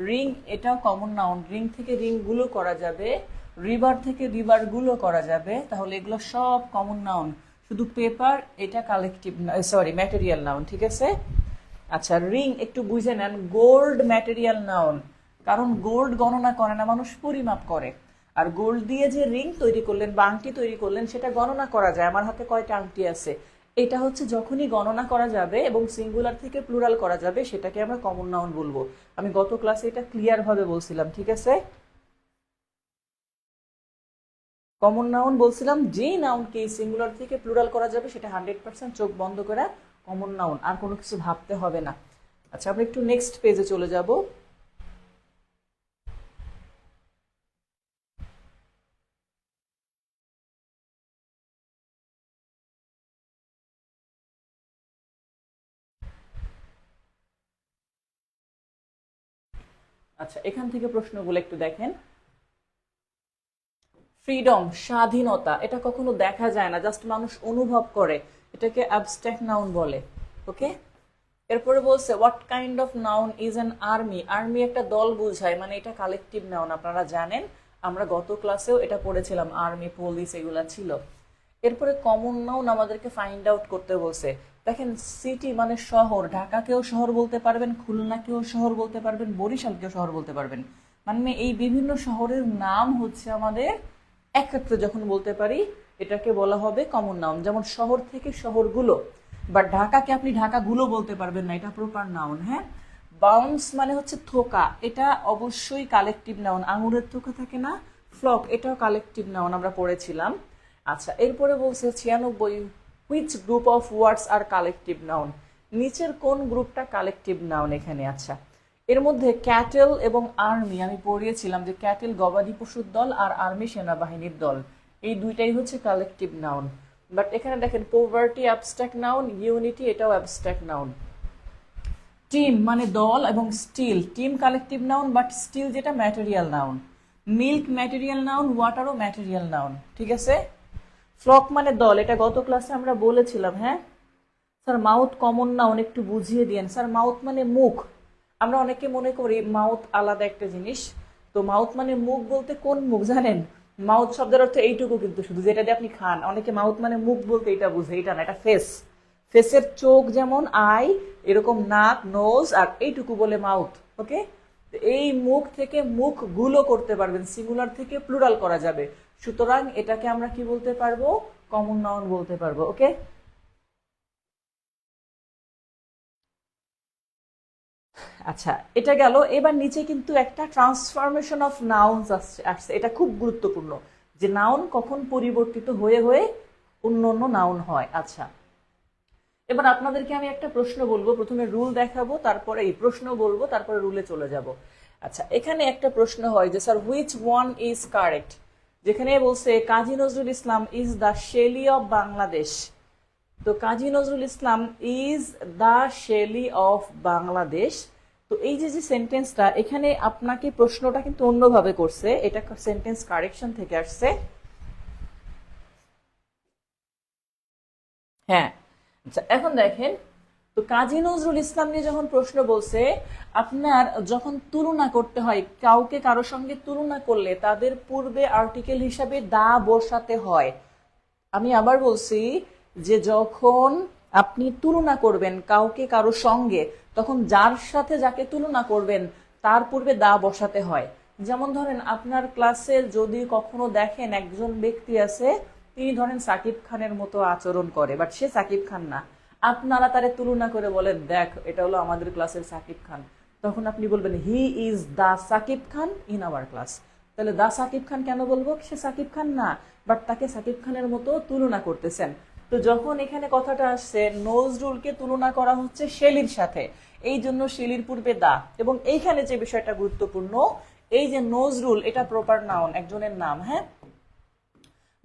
রিং এটাও কমন নাউন, রিং থেকে রিংগুলো করা যাবে। রিভার থেকে রিভারগুলো করা যাবে, তাহলে এগুলো সব কমন নাউন। শুধু পেপার এটা কালেকটিভ, সরি ম্যাটেরিয়াল নাউন, ঠিক আছে। আচ্ছা রিং একটু বুঝে নেন, গোল্ড ম্যাটেরিয়াল নাউন, কারণ গোল্ড গণনা করে না মানুষ, পরিমাপ করে। আর গোল্ড দিয়ে যে রিং তৈরি করলেন বা আংটি তৈরি করলেন সেটা গণনা করা যায়, আমার হাতে কয়টা আংটি আছে, এটা হচ্ছে যখনই গণনা করা যাবে এবং সিঙ্গুলার থেকে প্লুরাল করা যাবে সেটাকে আমরা কমন নাউন বলবো। আমি গত ক্লাসে এটা ক্লিয়ার ভাবে বলছিলাম, ঠিক আছে। কমন নাউন বলছিলাম যেই নাউনকে সিঙ্গুলার থেকে প্লুরাল করা যাবে সেটা 100% চোখ বন্ধ করে কমন নাউন, আর কোনো কিছু ভাবতে হবে না। আচ্ছা আমরা একটু নেক্সট পেজে চলে যাব। আচ্ছা এখান থেকে প্রশ্নগুলো একটু দেখেন। ফ্রিডম, স্বাধীনতা, এটা কখনো দেখা যায় না, জাস্ট মানুষ অনুভব করে, এটাকে অ্যাবস্ট্রাক্ট নাউন বলে। ওকে, এরপরে বলছে what kind of noun is an army, army একটা দল বোঝায়, মানে এটা কালেকটিভ নাউন, আপনারা জানেন আমরা গত ক্লাসেও এটা পড়েছিলাম, আর্মি, পুলিশ এগুলা ছিল। এরপরে কমন নাউন আমাদেরকে ফাইন্ড আউট করতে বলছে। দেখেন সিটি মানে শহর, ঢাকাকেও শহর বলতে পারবেন, খুলনাকেও শহর বলতে পারবেন, বরিশালকেও শহর বলতে পারবেন, মানে এই বিভিন্ন শহরের নাম হচ্ছে আমাদের একত্রে যখন বলতে পারি এটাকে বলা হবে কমন নাউন। যেমন শহর থেকে শহরগুলো, বা ঢাকাকে আপনি ঢাকাগুলো বলতে পারবেন না, এটা প্রপার নাউন, হ্যাঁ। বাউন্স মানে হচ্ছে থোকা, এটা অবশ্যই কালেকটিভ নাউন, আঙুরের থোকা থাকে না, ফ্লক, এটাও কালেকটিভ নাউন, আমরা পড়েছিলাম। আচ্ছা এরপরে বলছে 96 which group of words are collective noun, নিচের কোন গ্রুপটা কালেকটিভ নাউন এখানে? আচ্ছা এর মধ্যে ক্যাটেল এবং আর্মি, আমি পড়িয়েছিলাম যে ক্যাটেল গবাদি পশুর দল আর আর্মি সেনাবাহিনীর দল, এই দুইটাই হচ্ছে কালেকটিভ নাউন। বাট এখানে দেখেন পোভার্টি অ্যাবস্ট্রাক্ট নাউন, ইউনিটি এটাও অ্যাবস্ট্রাক্ট নাউন। টিম মানে দল এবং still, team collective noun but still যেটা material noun. Milk material noun, ওয়াটারও ম্যাটেরিয়াল নাউন, ঠিক আছে। ফ্লক মানে দল, এটা গত ক্লাসে আমরা বলেছিলাম, হ্যাঁ। স্যার মাউথ কমন নাউন, একটু বুঝিয়ে দিয়েন। স্যার মাউথ মানে মুখ, আমরা অনেকে মনে করি মাউথ আলাদা একটা জিনিস, তো মাউথ মানে মুখ বলতে কোন মুখ জানেন? মাউথ শব্দের অর্থ এইটুকু কিন্তু শুধু, যেটা দিয়ে আপনি খান। অনেকে মাউথ মানে মুখ বলতে এটা বুঝে, এটা না, এটা ফেস। ফেসের চোখ যেমন আই, এরকম নাক, নোজ, আর এইটুকু বলে মাউথ। ওকে, এই মুখ থেকে মুখ গুলো করতে পারবেন, সিঙ্গুলার থেকে প্লুরাল করা যাবে, সুতরাং এটাকে আমরা কি বলতে পারবো? কমন নাউন বলতে পারবো। ওকে, আচ্ছা এটা গেল। এবার নিচে কিন্তু একটা ট্রান্সফরমেশন অফ নাউনস আসছে, এটা খুব গুরুত্বপূর্ণ, যে নাউন কখন পরিবর্তিত হয়ে হয়ে অন্য অন্য নাউন হয়। আচ্ছা এবার আপনাদেরকে আমি একটা প্রশ্ন বলবো, প্রথমে রুল দেখাবো, তারপরে এই প্রশ্ন বলবো, তারপরে রুলে চলে যাব। আচ্ছা এখানে একটা প্রশ্ন হয় যে sir which one is correct, যেখানে বলছে Kazi Nazrul Islam is the Shelley of Bangladesh, তো Kazi Nazrul Islam is the Shelley of Bangladesh. তো এই যে যে সেন্টেন্সটা এখানে আপনাকে প্রশ্নটা কিন্তু অন্যভাবে করছে, এটা সেন্টেন্স কারেকশন থেকে আসছে। হ্যাঁ আচ্ছা এখন দেখেন, তো কাজী নজরুল ইসলাম নিয়ে যখন প্রশ্ন বলছে, আপনার যখন তুলনা করতে হয়, কাউকে কারো সঙ্গে তুলনা করলে তাদের পূর্বে আর্টিকেল হিসাবে দা বসাতে হয়। আমি আবার বলছি যে যখন আপনি তুলনা করবেন কাউকে কারো সঙ্গে, তখন যার সাথে যাকে তুলনা করবেন তার পূর্বে দা বসাতে হয়। যেমন ধরেন আপনার ক্লাসের যদি কখনো দেখেন একজন ব্যক্তি আছে, তিনি ধরেন সাকিব খানের মতো আচরণ করে, বাট সে সাকিব খান না, আপনারা তারে তুলনা করে বলেন দেখ এটা হলো আমাদের ক্লাসের সাকিব খান, তখন আপনি বলবেন he is the Sakib Khan in our class. তাহলে দা সাকিব খান কেন বলবো? সে সাকিব খান না, বাট তাকে সাকিব খানের মতো তুলনা করতেছেন। তো যখন এখানে কথাটা আসছে নজরুলকে তুলনা করা হচ্ছে শেলির সাথে, এই জন্য শেলির পূর্বে দা। এবং এইখানে যে বিষয়টা গুরুত্বপূর্ণ, এই যে নজরুল এটা প্রপার নাউন, একজনের নাম, হ্যাঁ,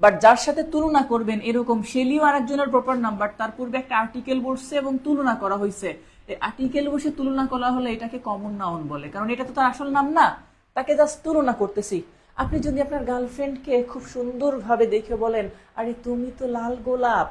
বাট যার সাথে তুলনা করবেন এরকম শেলিও আরেকজনের প্রপার নাম, বাট তার পূর্বে একটা আর্টিকেল বসছে এবং তুলনা করা হয়েছে। এই আর্টিকেল বসে তুলনা করা হলে এটাকে কমন নাউন বলে, কারণ এটা তো তার আসল নাম না, তাকে জাস্ট তুলনা করতেছি। আপনি যদি আপনার গার্লফ্রেন্ডকে খুব সুন্দরভাবে দেখে বলেন, আরে তুমি তো লাল গোলাপ,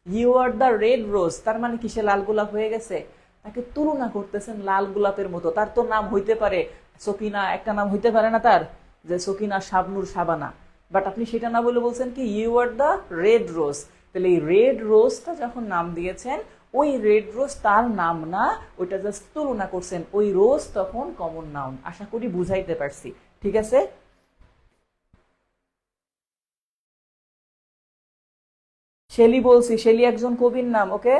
you are the red rose, তার মানে কি সে লাল গোলাপ হয়ে গেছে? তাকে তুলনা করতেছেন লাল গোলাপের মতো। তার তো নাম হইতে পারে সকিনা, একটা নাম হইতে পারে না তার, যে সকিনা, শাবনুর, শাবানা, বাট আপনি সেটা না বলে বলছেন কি you are the red rose. তাহলে এই রেড রোজটা যখন নাম দিয়েছেন, ওই রেড রোজ তার নাম না, ওইটা জাস্ট তুলনা করছেন, ওই রোজ তখন কমন নাউন। আশা করি বুঝাইতে পারছি, ঠিক আছে? শেলি বলছি, শেলি একজন কবির নাম, ওকে।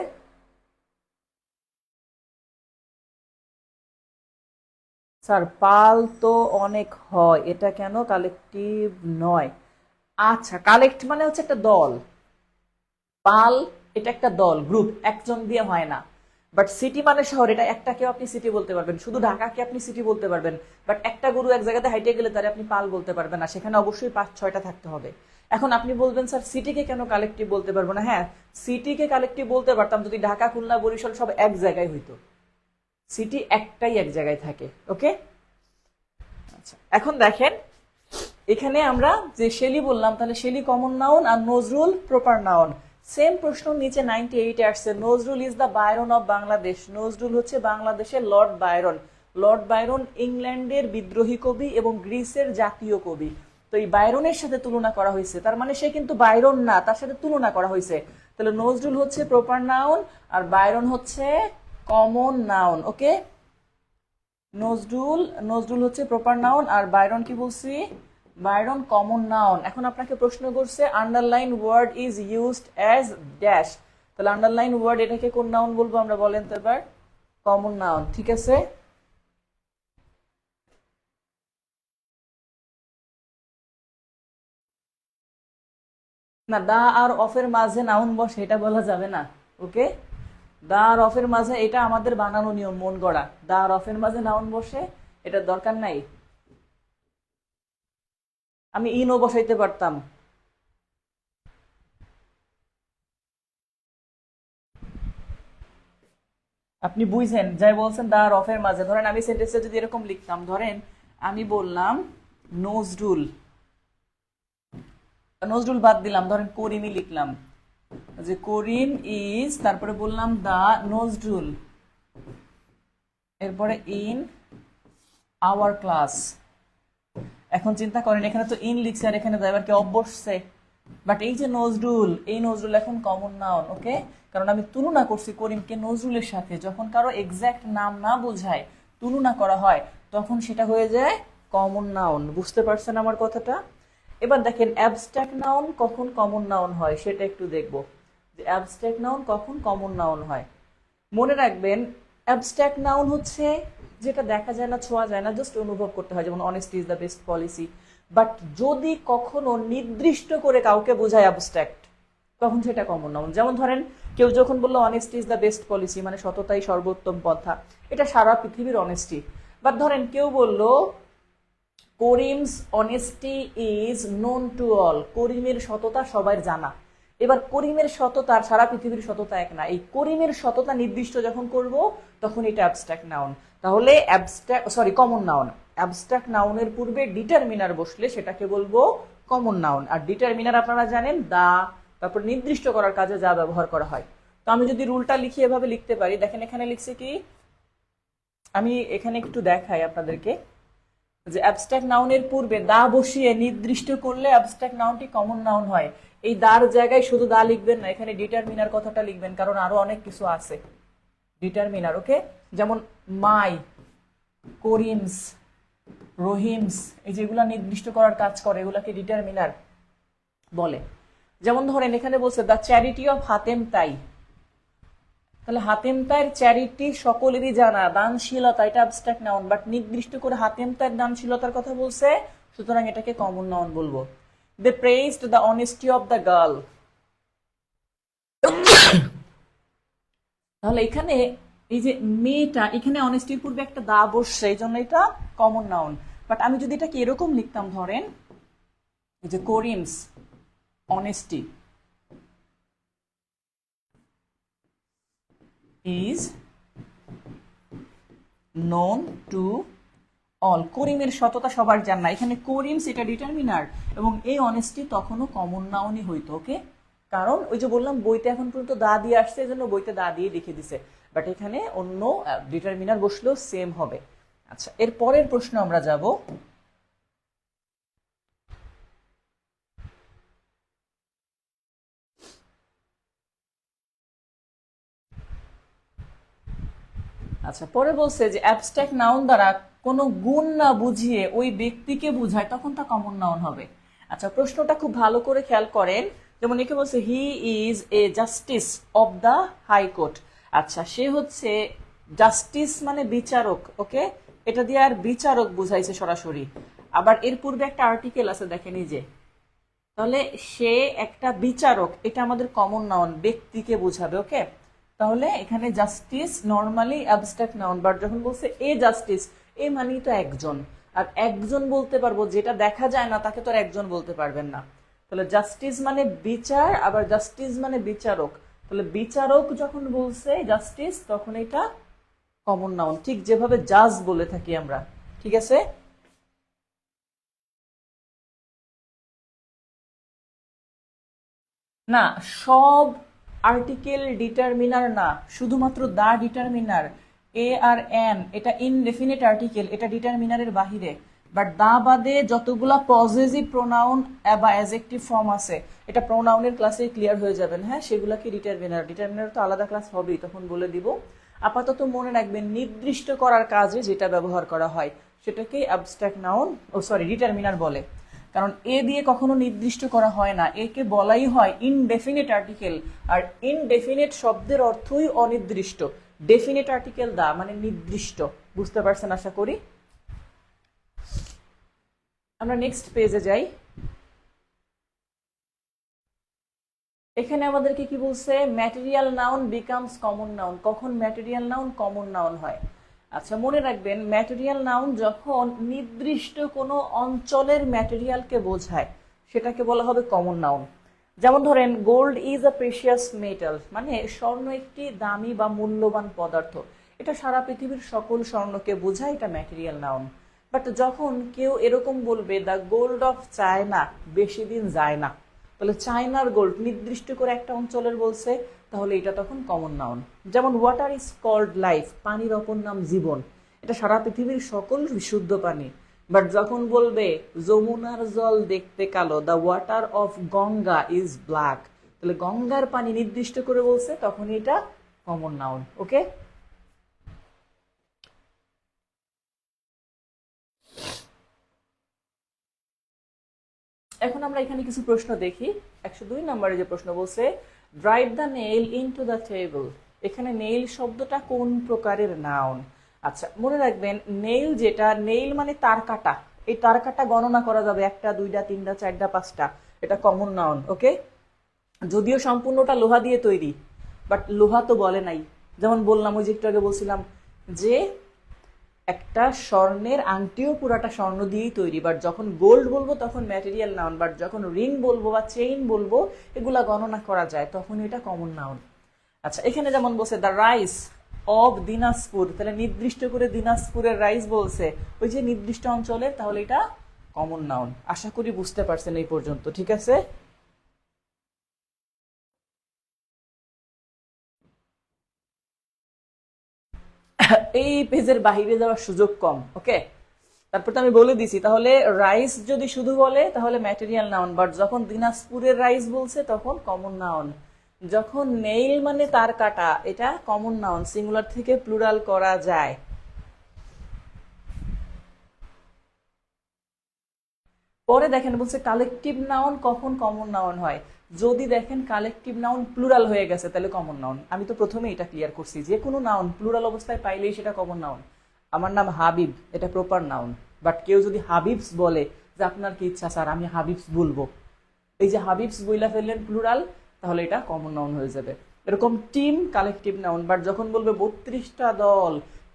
স্যার পাল তো অনেক হয়, এটা কেন কালেকটিভ নয়? আচ্ছা, কালেক্ট মানে হচ্ছে একটা দল, পাল এটা একটা দল, গ্রুপ, একজন দিয়ে হয় না। বাট সিটি মানে শহর, এটা একটাকেও আপনি সিটি বলতে পারবেন, শুধু ঢাকাকে আপনি সিটি বলতে পারবেন, বাট একটা গরু এক জায়গাতে হাইটে গেলে তারে আপনি পাল বলতে পারবেন না, সেখানে অবশ্যই 5-6টা থাকতে হবে। এখন আপনি বলবেন স্যার সিটিকে কেন কালেক্টিভ বলতে পারবো না? হ্যাঁ, সিটিকে কালেক্টিভ বলতে পারতাম যদি ঢাকা, খুলনা, বরিশাল সব এক জায়গায় হইতো। সিটি একটাই এক জায়গায় থাকে, ওকে। আচ্ছা, এখন দেখেন এখানে আমরা যে শেলি বললাম, তাহলে শেলি কমন নাউন আর নজরুল প্রপার নাউন। সেম প্রশ্ন নিচে 98 আসছে, Nazrul is the Byron of Bangladesh. Nazrul হচ্ছে বাংলাদেশের লর্ড বায়রন। লর্ড বায়রন ইংল্যান্ডের বিদ্রোহী কবি এবং গ্রিসের জাতীয় কবি। তো এই বায়রনের সাথে তুলনা করা হয়েছে, তার মানে সে কিন্তু বায়রন না, তার সাথে তুলনা করা হয়েছে। তাহলে নজরুল হচ্ছে প্রপার নাউন আর বায়রন হচ্ছে common noun, okay. Nazrul Nazrul হচ্ছে প্রপার নাউন আর বায়রন কি বলছি? Byron common noun. এখন আপনাকে প্রশ্ন করছে underline word is used as dash, তাহলে আন্ডারলাইন ওয়ার্ড এটাকে কোন নাউন বলবো আমরা, বলেন তো এবার? কমন নাউন, ঠিক আছে। না, দা আর অফের মাঝে নাউন বসে এটা বলা যাবে না, ওকে। দা আর অফের মাঝে, এটা আমাদের বানানো নিয়ম, মন গড়া। দা আর অফের মাঝে নাউন বসে, এটার দরকার নাই। আমি ইনও বসাইতে পারতাম। আপনি বুঝছেন যাই বলছেন দা আর অফের মাঝে। ধরেন আমি সেন্টেন্সে যদি এরকম লিখতাম, ধরেন আমি বললাম নজরুল, নজরুল বাদ দিলাম, ধরেন করিমই লিখলাম, যে করিম ইজ, তারপরে বললাম দা নজরুল, এরপরে ইন আওয়ার ক্লাস। এখন চিন্তা করেন এখানে তো ইন লিখছে আর এখানে এবার কি অফ বসছে, বাট এই যে নজরুল, এই নজরুল এখন কমন নাউন, ওকে। কারণ আমি তুলনা করছি করিমকে নজরুলের সাথে। যখন কারো এক্সাক্ট নাম না বোঝায় তুলনা করা হয়, তখন সেটা হয়ে যায় কমন নাউন। বুঝতে পারছেন আমার কথাটা? এবার দেখেন অ্যাবস্ট্রাক্ট নাউন কখন কমন নাউন হয় সেটা একটু দেখব, যে অ্যাবস্ট্রাক্ট নাউন কখন কমন নাউন হয়। মনে রাখবেন অ্যাবস্ট্রাক্ট নাউন হচ্ছে যেটা দেখা যায় না, ছোঁয়া যায় না, জাস্ট অনুভব করতে হয়, যেমন honesty is the best policy. But যদি কখনো নির্দিষ্ট করে কাউকে বোঝায় অ্যাবস্ট্রাক্ট, তখন সেটা কমন নাউন। যেমন ধরেন কেউ যখন বললো honesty is the best policy, মানে সততাই সর্বোত্তম পন্থা, এটা সারা পৃথিবীর অনেস্টি। বাট ধরেন কেউ বললো Karim's honesty is known to all, করিমের সততা সবার জানা। এবার করিমের সততা আর সারা পৃথিবীর সততা এক না, এই করিমের সততা নির্দিষ্ট যখন করব তখন এটা অ্যাবস্ট্রাক্ট নাউন। তাহলে কমন নাউন। অ্যাবস্ট্রাক্ট নাউনের পূর্বে ডিটারমিনার বসলে সেটাকে বলবো কমন নাউন। আর ডিটারমিনার আপনারা জানেন দা, তারপর নির্দিষ্ট করার কাজে যা ব্যবহার করা হয়। তো আমি যদি রুলটা লিখি এভাবে লিখতে পারি, দেখেন এখানে লিখছে কি, আমি এখানে একটু দেখাই আপনাদেরকে, যে অ্যাবস্ট্রাক্ট নাউনের পূর্বে দা বসিয়ে নির্দিষ্ট করলে অ্যাবস্ট্রাক্ট নাউনটি কমন নাউন হয়। এই দার জায়গায় শুধু দা লিখবেন না, এখানে ডিটারমিনার কথাটা লিখবেন, কারণ আরো অনেক কিছু আছে ডিটারমিনার, ওকে। যেমন মাই, করিমস, রহিমস, এই যেগুলা নির্দিষ্ট করার কাজ করে এগুলাকে ডিটারমিনার বলে। যেমন ধরেন এখানে বলছে দ্য চ্যারিটি অফ হাতেম তাই, তাহলে হাতেম তাইয়ের চ্যারিটি সকলেরই জানা, দানশীলতা, এটা অ্যাবস্ট্রাক্ট নাউন। বাট নির্দিষ্ট করে হাতেম তাইয়ের দানশীলতার কথা বলছে সুতরাং এটাকে কমন নাউন বলবো। They praised the honesty of the girl. তাহলে এখানে এই যে মেয়েটা, এখানে অনেস্টির পূর্বে একটা দা বসছে, এই জন্য এটা কমন নাউন। বাট আমি যদি এটাকে এরকম লিখতাম, ধরেন এই যে Karim's honesty is known to all. করিমের সততা সবার জান না, এখানে করিমস এটা ডিটারমিনার এবং এই অনেস্টি তখনও কমন নাউনই হইতো। ওকে, কারণ ওই যে বললাম বইতে এখন পর্যন্ত দা দিয়ে আসছে, এই জন্য বইতে দা দিয়ে লিখে দিছে, বাট এখানে অন্য ডিটারমিনার বসলেও সেম হবে। আচ্ছা, এর পরের প্রশ্ন আমরা যাব। আচ্ছা, পরে বলছে যে অ্যাবস্ট্রাক্ট নাউন দ্বারা কোনো গুণ না বুঝিয়ে ওই ব্যক্তিকে বুঝায়, তখন তা কমন নাউন হবে। আচ্ছা, প্রশ্নটা খুব ভালো করে খেয়াল করেন। যেমন একে বলছে he is a justice of the high court. আচ্ছা, সে হচ্ছে জাস্টিস মানে বিচারক। ওকে, এটা দিয়ে আর বিচারক বুঝাইছে সরাসরি। আবার এর পূর্বে একটা আর্টিকেল আছে, দেখেন এই যে, তাহলে সে একটা বিচারক, এটা আমাদের কমন নাউন, ব্যক্তিকে বোঝাবে। ওকে, তাহলে এখানে justice normally abstract noun, but যখন বলছে এ জাস্টিস, এ মানেই তো একজন, আর একজন বলতে পারবো যেটা দেখা যায় না তাকে তো আর একজন বলতে পারবেন না। তাহলে জাস্টিস মানে বিচার, আবার জাস্টিস মানে বিচারক। তাহলে বিচারক যখন বলছে জাস্টিস, তখন এটা কমন নাউন, ঠিক যেভাবে জাজ বলে থাকি আমরা। ঠিক আছে, না সব আর্টিকেল ডিটারমিনার না, শুধুমাত্র দা ডিটারমিনার। এ আর এন এটা ইনডেফিনিট আর্টিকেল, এটা ডিটারমিনারের বাহিরে। বাট দা বাদে যতগুলা পজেসিভ প্রোনাউন বা অ্যাডজেক্টিভ ফর্ম আছে, এটা প্রোনাউনের ক্লাসে ক্লিয়ার হয়ে যাবেন। হ্যাঁ, সেগুলাকে ডিটারমিনার, ডিটারমিনার তো আলাদা ক্লাস হবেই, তখন বলে দিব। আপাতত মনে রাখবেন, নির্দিষ্ট করার কাজে যেটা ব্যবহার করা হয় সেটাকেই অ্যাবস্ট্রাক্ট নাউন, ডিটারমিনার বলে। কারণ এ দিয়ে কখনো নির্দিষ্ট করা হয় না, একে বলাই হয় ইনডেফিনিট আর্টিকেল। আর ইনডেফিনিট শব্দের অর্থই অনির্দিষ্ট, ডেফিনিট আর্টিকেল দা মানে নির্দিষ্ট। বুঝতে পারছেন আশা করি। আমরা নেক্সট পেজে যাই। এখানে আমাদেরকে কি বলছে, material noun becomes common noun. কখন ম্যাটেরিয়াল নাউন কমন নাউন হয়? আচ্ছা, মনে রাখবেন, ম্যাটেরিয়াল নাউন যখন নির্দিষ্ট কোনো অঞ্চলের ম্যাটেরিয়ালকে বোঝায় সেটাকে বলা হবে কমন নাউন। যেমন ধরেন, gold is a precious metal, মানে স্বর্ণ একটি দামি বা মূল্যবান পদার্থ। এটা সারা পৃথিবীর সকল স্বর্ণকে বোঝায়, এটা ম্যাটেরিয়াল নাউন। বাট যখন কেউ এরকম বলবে দ্য গোল্ড অফ চায়না বেশি দিন যায় না, তাহলে চায়নার গোল্ড নির্দিষ্ট করে একটা অঞ্চলের বলছে, তাহলে এটা তখন কমন নাউন। যেমন ওয়াটার ইজ কল্ড লাইফ, পানির অপর নাম জীবন, এটা সারা পৃথিবীর সকল বিশুদ্ধ পানি। বাট যখন বলবে যমুনার জল দেখতে কালো, the water of Ganga is black, তাহলে গঙ্গার পানি নির্দিষ্ট করে বলছে, তখন এটা কমন নাউন। ওকে, এখন আমরা এখানে কিছু প্রশ্ন দেখি। 102 নম্বরে যে প্রশ্ন বলছে, drive the nail into the table. এখানে নেইল শব্দটা কোন প্রকারের নাউন? আচ্ছা, মনে রাখবেন, নেইল যেটা, নেইল মানে তার কাটা, এই তার কাটা গণনা করা যাবে, 1টা 2টা 3টা 4টা 5টা, এটা কমন নাউন। ওকে, যদিও সম্পূর্ণটা লোহা দিয়ে তৈরি, বাট লোহা তো বলে নাই। যেমন বললাম, ওই যে একটু আগে বলছিলাম যে একটা স্বর্ণের আংটিও পুরাটা স্বর্ণ দিয়েই তৈরি, বাট যখন গোল্ড বলবো তখন ম্যাটেরিয়াল নাউন, বাট যখন রিং বলবো বা চেইন বলবো, এগুলা গণনা করা যায়, তখন এটা কমন নাউন। আচ্ছা, এখানে যেমন বলছে দ্য রাইস অফ দিনাজপুর, তাহলে নির্দিষ্ট করে দিনাজপুরের রাইস বলছে, ওই যে নির্দিষ্ট অঞ্চলের, তাহলে এটা কমন নাউন। আশা করি বুঝতে পারছেন এই পর্যন্ত। ঠিক আছে, এই পেজের বাহিরে যাওয়ার সুযোগ কম। ওকে, তারপর তো আমি বলে দিছি, তাহলে রাইস যদি শুধু বলে তাহলে ম্যাটেরিয়াল নাউন, বাট যখন দিনাজপুরের রাইস বলছে তখন কমন নাউন। যখন নেইল মানে তার কাটা, এটা কমন নাউন, সিঙ্গুলার থেকে প্লুরাল করা যায়। পরে দেখেন বলছে কালেকটিভ নাউন কখন কমন নাউন হয়? যদি দেখেন কালেকটিভ নাউন প্লুরাল হয়ে গেছে, তাহলে কমন নাউন। আমি তো প্রথমে এটা ক্লিয়ার করছি, যে কোনো নাউন প্লুরাল অবস্থায় পাইলেই সেটা কমন নাউন। আমার নাম হাবিব, এটা প্রপার নাউন, বাট কেউ যদি হাবিবস বলে, যে আপনার কি ইচ্ছা স্যার আমি হাবিবস বলবো, এই যে হাবিবস বইলা ফেললেন প্লুরাল, তাহলে এটা কমন নাউন হয়ে যাবে। এরকম টিম কালেকটিভ নাউন, বাট যখন বলবে 32টা দল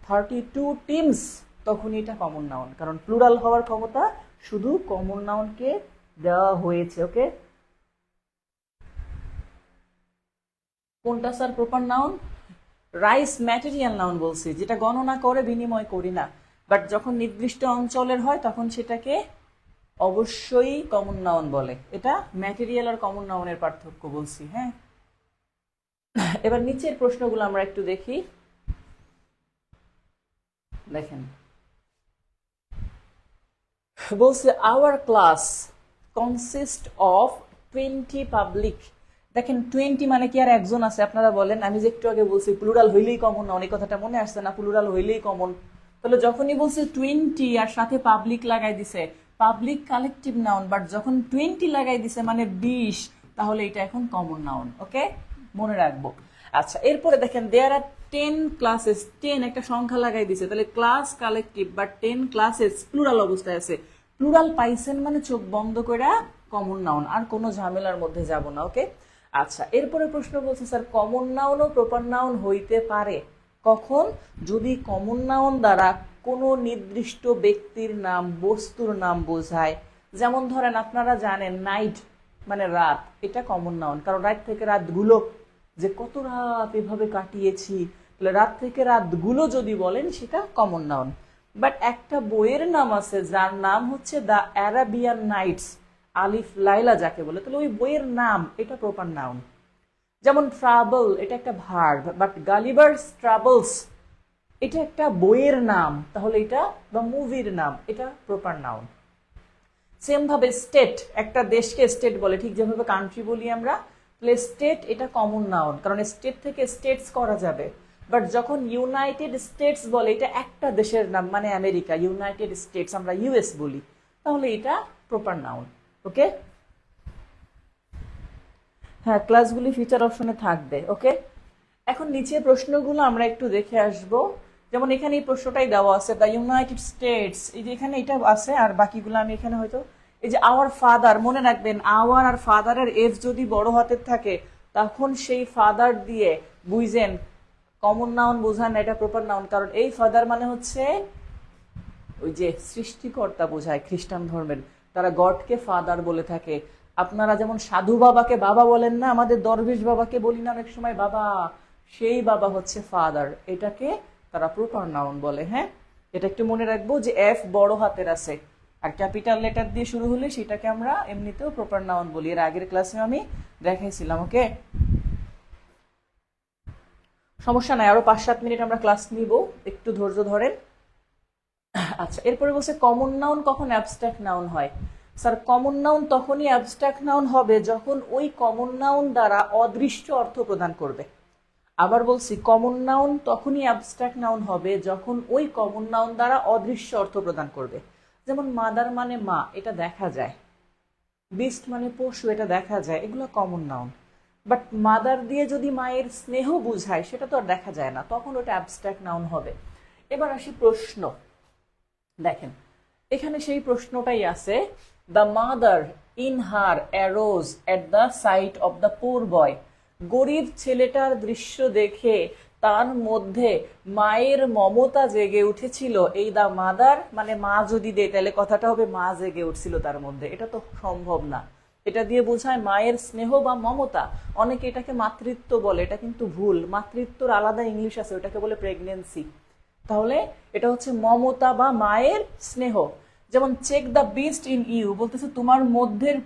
32 টিমস, তখনই এটা কমন নাউন, কারণ প্লুরাল হওয়ার ক্ষমতা শুধু কমন নাউনকে দেওয়া হয়েছে। ওকে, কোনটা sir proper noun? Rice material noun বলছি, যেটা গণনা করে বিনিময় করি না, বাট যখন নির্দিষ্ট অঞ্চলের হয় তখন সেটাকে অবশ্যই কমন নাউন বলে। এটা ম্যাটেরিয়াল আর কমন নাউনের পার্থক্য বলছি। হ্যাঁ, এবার নিচের প্রশ্নগুলো আমরা একটু দেখি। দেখেন, বলছে our class consist of 20 public. দেখেন 20 মানে কি আর একজন আছে? আপনারা বলেন, আমি যে একটু আগে বলছি প্লুরাল হইলেই কমন না, অনেক কথাটা মনে আসছে না? প্লুরাল হইলেই কমন, তাহলে যখনই বলছে 20 আর সাথে পাবলিক লাগাই দিছে, পাবলিক কালেকটিভ নাউন, বাট যখন 20 লাগাই দিছে মানে 20, তাহলে এটা এখন কমন নাউন। ওকে, মনে রাখবো। আচ্ছা, এরপরে দেখেন দেয়ার আর 10 ক্লাসেস, 10 একটা সংখ্যা লাগাই দিছে, তাহলে class collective but 10 classes plural অবস্থায় আছে। প্লুরাল পাইছেন মানে চোখ বন্ধ করে কমন নাউন, আর কোনো ঝামেলার মধ্যে যাব না। ওকে, আচ্ছা, এরপরে প্রশ্ন বলছে স্যার কমন নাউন ও প্রপার নাউন হইতে পারে কখন? যদি কমন নাউন দ্বারা কোনো নির্দিষ্ট ব্যক্তির নাম, বস্তুর নাম বোঝায়। যেমন ধরেন আপনারা জানেন নাইট মানে রাত, এটা কমন নাউন, কারণ রাত থেকে রাতগুলো, যে কত রাত এভাবে কাটিয়েছি, তাহলে রাত থেকে রাতগুলো যদি বলেন সেটা কমন নাউন। বাট একটা বইয়ের নাম আছে যার নাম হচ্ছে দ্য অ্যারাবিয়ান নাইটস, আলিফ লাইলা যাকে বলে, তাহলে ওই বইয়ের নাম, এটা প্রপার নাউন। যেমন ট্রাবল, এটা একটা ভার্ব, বাট গালিভারস ট্রাভেলস এটা একটা বইয়ের নাম, তাহলে এটা, বা মুভির নাম, এটা প্রপার নাউন। সেম ভাবে স্টেট, একটা দেশকে স্টেট বলে, ঠিক যেভাবে কান্ট্রি বলি আমরা, তাহলে স্টেট এটা কমন নাউন, কারণ স্টেট থেকে স্টেটস করা যাবে। বাট যখন ইউনাইটেড স্টেটস বলে, এটা একটা দেশের নাম, মানে আমেরিকা, ইউনাইটেড স্টেটস আমরা ইউএস বলি, তাহলে এটা প্রপার নাউন। ওকে, হ্যাঁ, ক্লাসগুলি ফিচার অপশনে থাকবে। ওকে, এখন নিচে প্রশ্নগুলো আমরা একটু দেখে আসব। যেমন এখানে এই প্রশ্নটাই দেওয়া আছে, দ্য ইউনাইটেড স্টেটস, এই যে এখানে এটা আছে, আর বাকিগুলো আমি এখানে হয়তো, এই যে আওয়ার ফাদার, মনে রাখবেন আওয়ার আর ফাদারের এফ যদি বড় হাতের থাকে, তখন সেই ফাদার দিয়ে বুঝেন কমন নাউন বোঝান না, এটা প্রপার নাউন, কারণ এই ফাদার মানে হচ্ছে ওই যে সৃষ্টিকর্তা বোঝায় খ্রিস্টান ধর্মের, তারা গডকে ফাদার বলে থাকে। আপনারা যেমন সাধু বাবাকে বাবা বলেন না, আমাদের দরবেশ বাবাকে বলি না অনেক সময় বাবা, সেই বাবা হচ্ছে ফাদার, এটাকে তারা প্রপার নাউন বলে। হ্যাঁ, এটা একটু মনে রাখবো যে এফ বড় হাতের আছে আর ক্যাপিটাল লেটার দিয়ে শুরু হলে সেটাকে আমরা এমনিতেও প্রপার নাউন বলি, এর আগের ক্লাসে আমি দেখাইছিলাম। ওকে, সমস্যা নাই, আরো 5-7 মিনিট আমরা ক্লাস নিব, একটু ধৈর্য ধরেন। আচ্ছা, এরপরে বলছে কমন নাউন কখন অ্যাবস্ট্রাক্ট নাউন হয়? স্যার কমন নাউন তখনই অ্যাবস্ট্রাক্ট নাউন হবে যখন ওই কমন নাউন দ্বারা অদৃশ্য অর্থ প্রদান করবে। আবার বলছি, কমন নাউন তখনই অ্যাবস্ট্রাক্ট নাউন হবে যখন ওই কমন নাউন দ্বারা অদৃশ্য অর্থ প্রদান করবে। যেমন মাদার মানে মা, এটা দেখা যায়। বিস্ট মানে পশু, এটা দেখা যায়, এগুলো কমন নাউন। বাট মাদার দিয়ে যদি মায়ের স্নেহ বোঝায়, সেটা তো আর দেখা যায় না, তখন ওটা অ্যাবস্ট্রাক্ট নাউন হবে। এবার আসি প্রশ্ন, দেখেন এখানে সেই প্রশ্নটাই আছে, the mother in her arose at the sight of the poor boy. গরিব ছেলেটার দৃশ্য দেখে তার মধ্যে মায়ের মমতা জেগে উঠেছিল। এই দ্য মাদার মানে মা যদি দেয়, তাহলে কথাটা হবে মা জেগে উঠছিল তার মধ্যে, এটা তো সম্ভব না। এটা দিয়ে বোঝায় মায়ের স্নেহ বা মমতা। অনেকে এটাকে মাতৃত্ব বলে, এটা কিন্তু ভুল। মাতৃত্বর আলাদা ইংলিশ আছে, ওটাকে বলে প্রেগনেন্সি। তাহলে এটা হচ্ছে মমতা বা মায়ের স্নেহ। যেমন check the beast in you, বলতেছে তোমার মধ্যের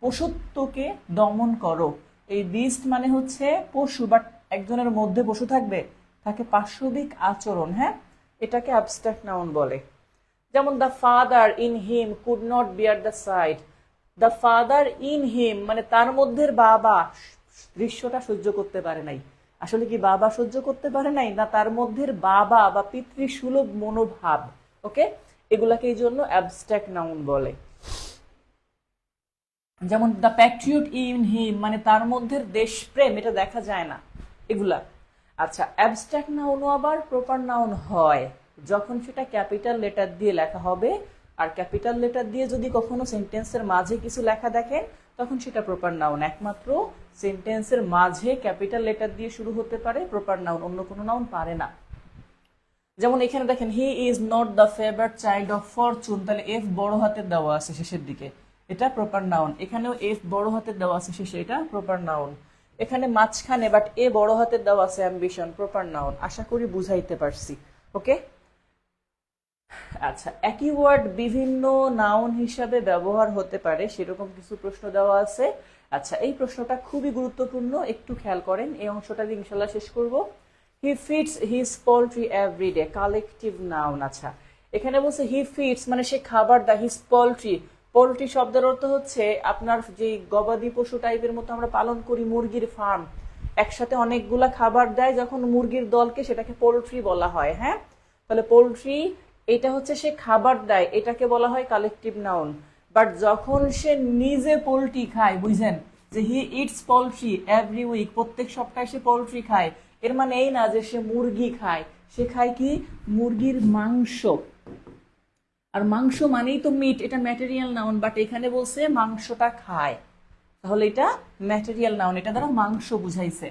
পশুত্বকে দমন করো। এই বিস্ট মানে হচ্ছে পশু, বাট একজনের মধ্যে পশু থাকবে, তাকে পাশবিক আচরণ। হ্যাঁ, এটাকে অ্যাবস্ট্রাক্ট নাউন বলে। যেমন the father in him could not bear the sight. The father in him মানে তার মধ্যে বাবা দৃশ্যটা সহ্য করতে পারে নাই। আসলে কি বাবা সহ্য করতে পারে নাই, না তার মধ্যে বাবা বা পিতৃসুলভ মনোভাব। ওকে, এগুলাকে এই জন্য অ্যাবস্ট্রাক্ট নাউন বলে। যেমন দ্য প্যাট্রিয়ট ইন হিম মানে তার মধ্যে দেশপ্রেম, এটা দেখা যায় না, এগুলা। আচ্ছা, অ্যাবস্ট্রাক্ট নাউনও আবার প্রপার নাউন হয় যখন সেটা ক্যাপিটাল লেটার দিয়ে লেখা হবে, আর ক্যাপিটাল লেটার দিয়ে যদি কখনো সেন্টেন্সের মাঝে কিছু লেখা দেখেন তখন সেটা প্রপার নাউন। একমাত্র সেন্টেন্সের মাঝে ক্যাপিটাল লেটার দিয়ে শুরু হতে পারে প্রপার নাউন, অন্য কোনো নাউন পারে না। যেমন এখানে দেখেন he is not the favourite child of Fortune, তাহলে এফ বড় হাতের দেওয়া আছে শেষের দিকে, এটা প্রপার নাউন। এখানেও এফ বড় হাতের দেওয়া আছে শেষে, এটা প্রপার নাউন। এখানে মাঝখানে বাট এ বড় হাতের দেওয়া আছে অ্যাম্বিশন, প্রপার নাউন। আশা করি বুঝাইতে পারছি। ওকে, আচ্ছা, একই ওয়ার্ড বিভিন্ন নাউন হিসাবে ব্যবহার হতে পারে সেরকম কিছু প্রশ্ন দেওয়া আছে। আচ্ছা, এই প্রশ্নটা খুবই গুরুত্বপূর্ণ, একটু খেয়াল করেন। এই অংশটা দিয়ে ইনশাল্লাহ শেষ করব। He feeds his poultry every day, collective noun. আচ্ছা, এখানে বলছে হি ফিডস মানে সে খাবার দেয়, হিজ পোল্ট্রি। পোল্ট্রি শব্দের অর্থ হচ্ছে আপনার যে গবাদি পশু টাইপের মতো আমরা পালন করি, মুরগির ফার্ম, একসাথে অনেকগুলা খাবার দেয় যখন মুরগির দলকে, সেটাকে পোল্ট্রি বলা হয়। হ্যাঁ, তাহলে পোল্ট্রি এটা হচ্ছে সে খাবার দেয়, এটাকে বলা হয় কালেকটিভ নাউন। বাট যখন সে নিজে পোল্ট্রি খায়, বুঝছেন, যে he eats poultry every week, প্রত্যেক সপ্তাহে সে পোল্ট্রি খায়, এর মানে এই না যে সে মুরগি খায়, সে খায় কি, মুরগির মাংস। আর মাংস মানেই তো মিট, এটা ম্যাটেরিয়াল নাউন, বাট এখানে বলছে মাংসটা খায়, তাহলে এটা ম্যাটেরিয়াল নাউন, এটা দ্বারা মাংস বুঝাইছে।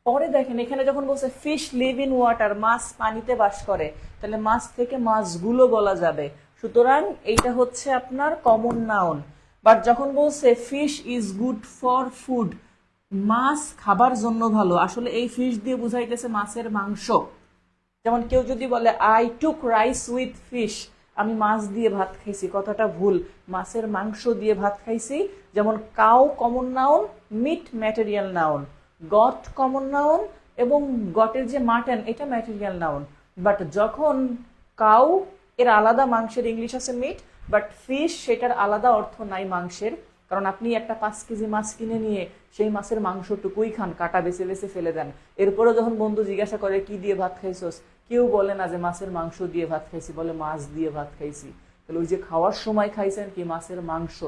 পরে দেখেন এখানে যখন বলছে ফিশ লিভ ইন ওয়াটার, মাছ পানিতে বাস করে, তাহলে মাছ থেকে মাছগুলো বলা যাবে, সুতরাং এইটা হচ্ছে আপনার কমন নাউন। বাট যখন বলছে fish is good for food, মাছ খাবার জন্য ভালো, আসলে এই ফিশ দিয়ে বুঝাইতেছে মাছের মাংস। যেমন কেউ যদি বলে I took rice with fish, আমি মাছ দিয়ে ভাত খাইছি, কথাটা ভুল, মাছের মাংস দিয়ে ভাত খাইছি। যেমন cow common noun, meat material noun, goat common noun, এবং গটের যে মাটন এটা ম্যাটেরিয়াল নাউন। বাট যখন কাউ এর আলাদা মাংসের ইংলিশ আছে মিট, বাট ফিশ সেটার আলাদা অর্থ নাই মাংসের, কারণ আপনি একটা 5 কেজি মাছ কিনে নিয়ে সেই মাছের মাংসটুকুই খান, কাটা বেছে বেছে ফেলে দেন। এরপরে যখন বন্ধু জিজ্ঞাসা করে কি দিয়ে ভাত খাইছস, কেউ বলে না যে মাছের মাংস দিয়ে ভাত খাইছি, বলে মাছ দিয়ে ভাত খাইছি। তাহলে ওই যে খাওয়ার সময় খাইছেন কি মাছের মাংস,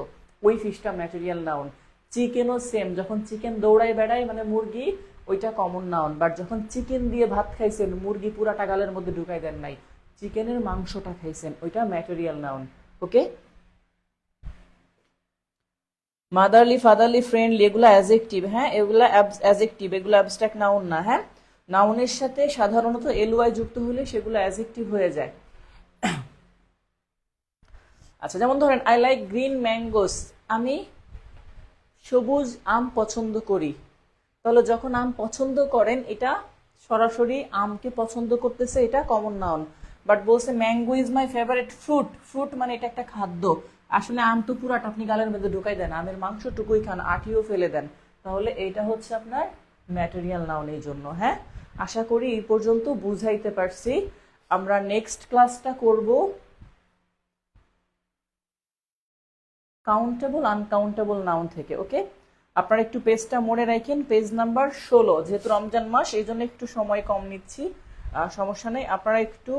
ওই ফিশটা ম্যাটেরিয়াল নাউন। চিকেনও সেম, যখন চিকেন দৌড়ায় বেড়ায় মানে মুরগি, ওইটা কমন নাউন। বাট যখন চিকেন দিয়ে ভাত খাইছেন, মুরগি পুরাটা গালের মধ্যে ঢুকাই দেন নাই, চিকেনের মাংসটা খাইছেন, ওইটা ম্যাটেরিয়াল নাউন। ওকে, মাদারলি, ফাদারলি, ফ্রেন্ডলি এগুলো অ্যাজেক্টিভ। হ্যাঁ, এগুলা অ্যাজেক্টিভ, এগুলো অ্যাবস্ট্রাক্ট নাউন না। হ্যাঁ, নাউনের সাথে সাধারণত এলওয়াই যুক্ত হলে সেগুলো অ্যাজেক্টিভ হয়ে যায়। আচ্ছা, যেমন ধরেন আই লাইক গ্রিন ম্যাঙ্গোস, আমি সবুজ আম পছন্দ করি। তাহলে যখন আম পছন্দ করেন, এটা সরাসরি আমকে পছন্দ করতেছে, এটা কমন নাউন। বাট বলছে mango is my favourite fruit, fruit মানে এটা একটা খাদ্য, আসলে আম তো পুরাটা আপনি গালের মধ্যে ঢুকাই দেন, আমের মাংসটুকুই খান, আটিও ফেলে দেন, তাহলে এটা হচ্ছে আপনার ম্যাটেরিয়াল নাউন এই জন্য। হ্যাঁ, আশা করি এই পর্যন্ত বুঝাইতে পারছি। আমরা নেক্সট ক্লাসটা করব কাউন্টেবল আনকাউন্টেবল নাউন থেকে। ওকে, আপনারা একটু পেজটা মনে রাখেন, পেজ নাম্বার 16, যেহেতু রমজান মাস এই জন্য একটু সময় কম নিচ্ছি, সমস্যা নেই। আপনারা একটু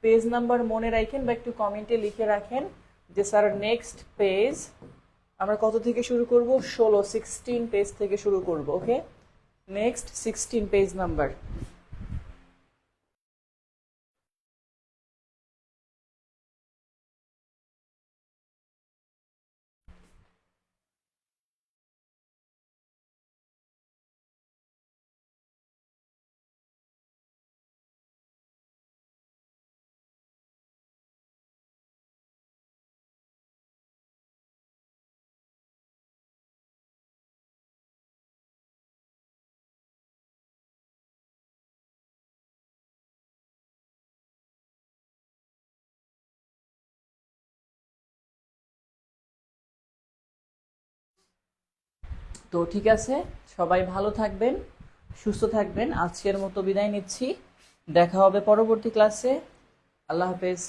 পেজ নাম্বার মনে রাখেন বা একটু কমেন্টে লিখে রাখেন যে স্যার নেক্সট পেজ আমরা কত থেকে শুরু করব, 16 পেজ থেকে শুরু করব। ওকে, নেক্সট 16 পেজ নাম্বার। তো ঠিক আছে, সবাই ভালো থাকবেন, সুস্থ থাকবেন। আজকের মতো বিদায় নিচ্ছি, দেখা হবে পরবর্তী ক্লাসে। আল্লাহ হাফেজ।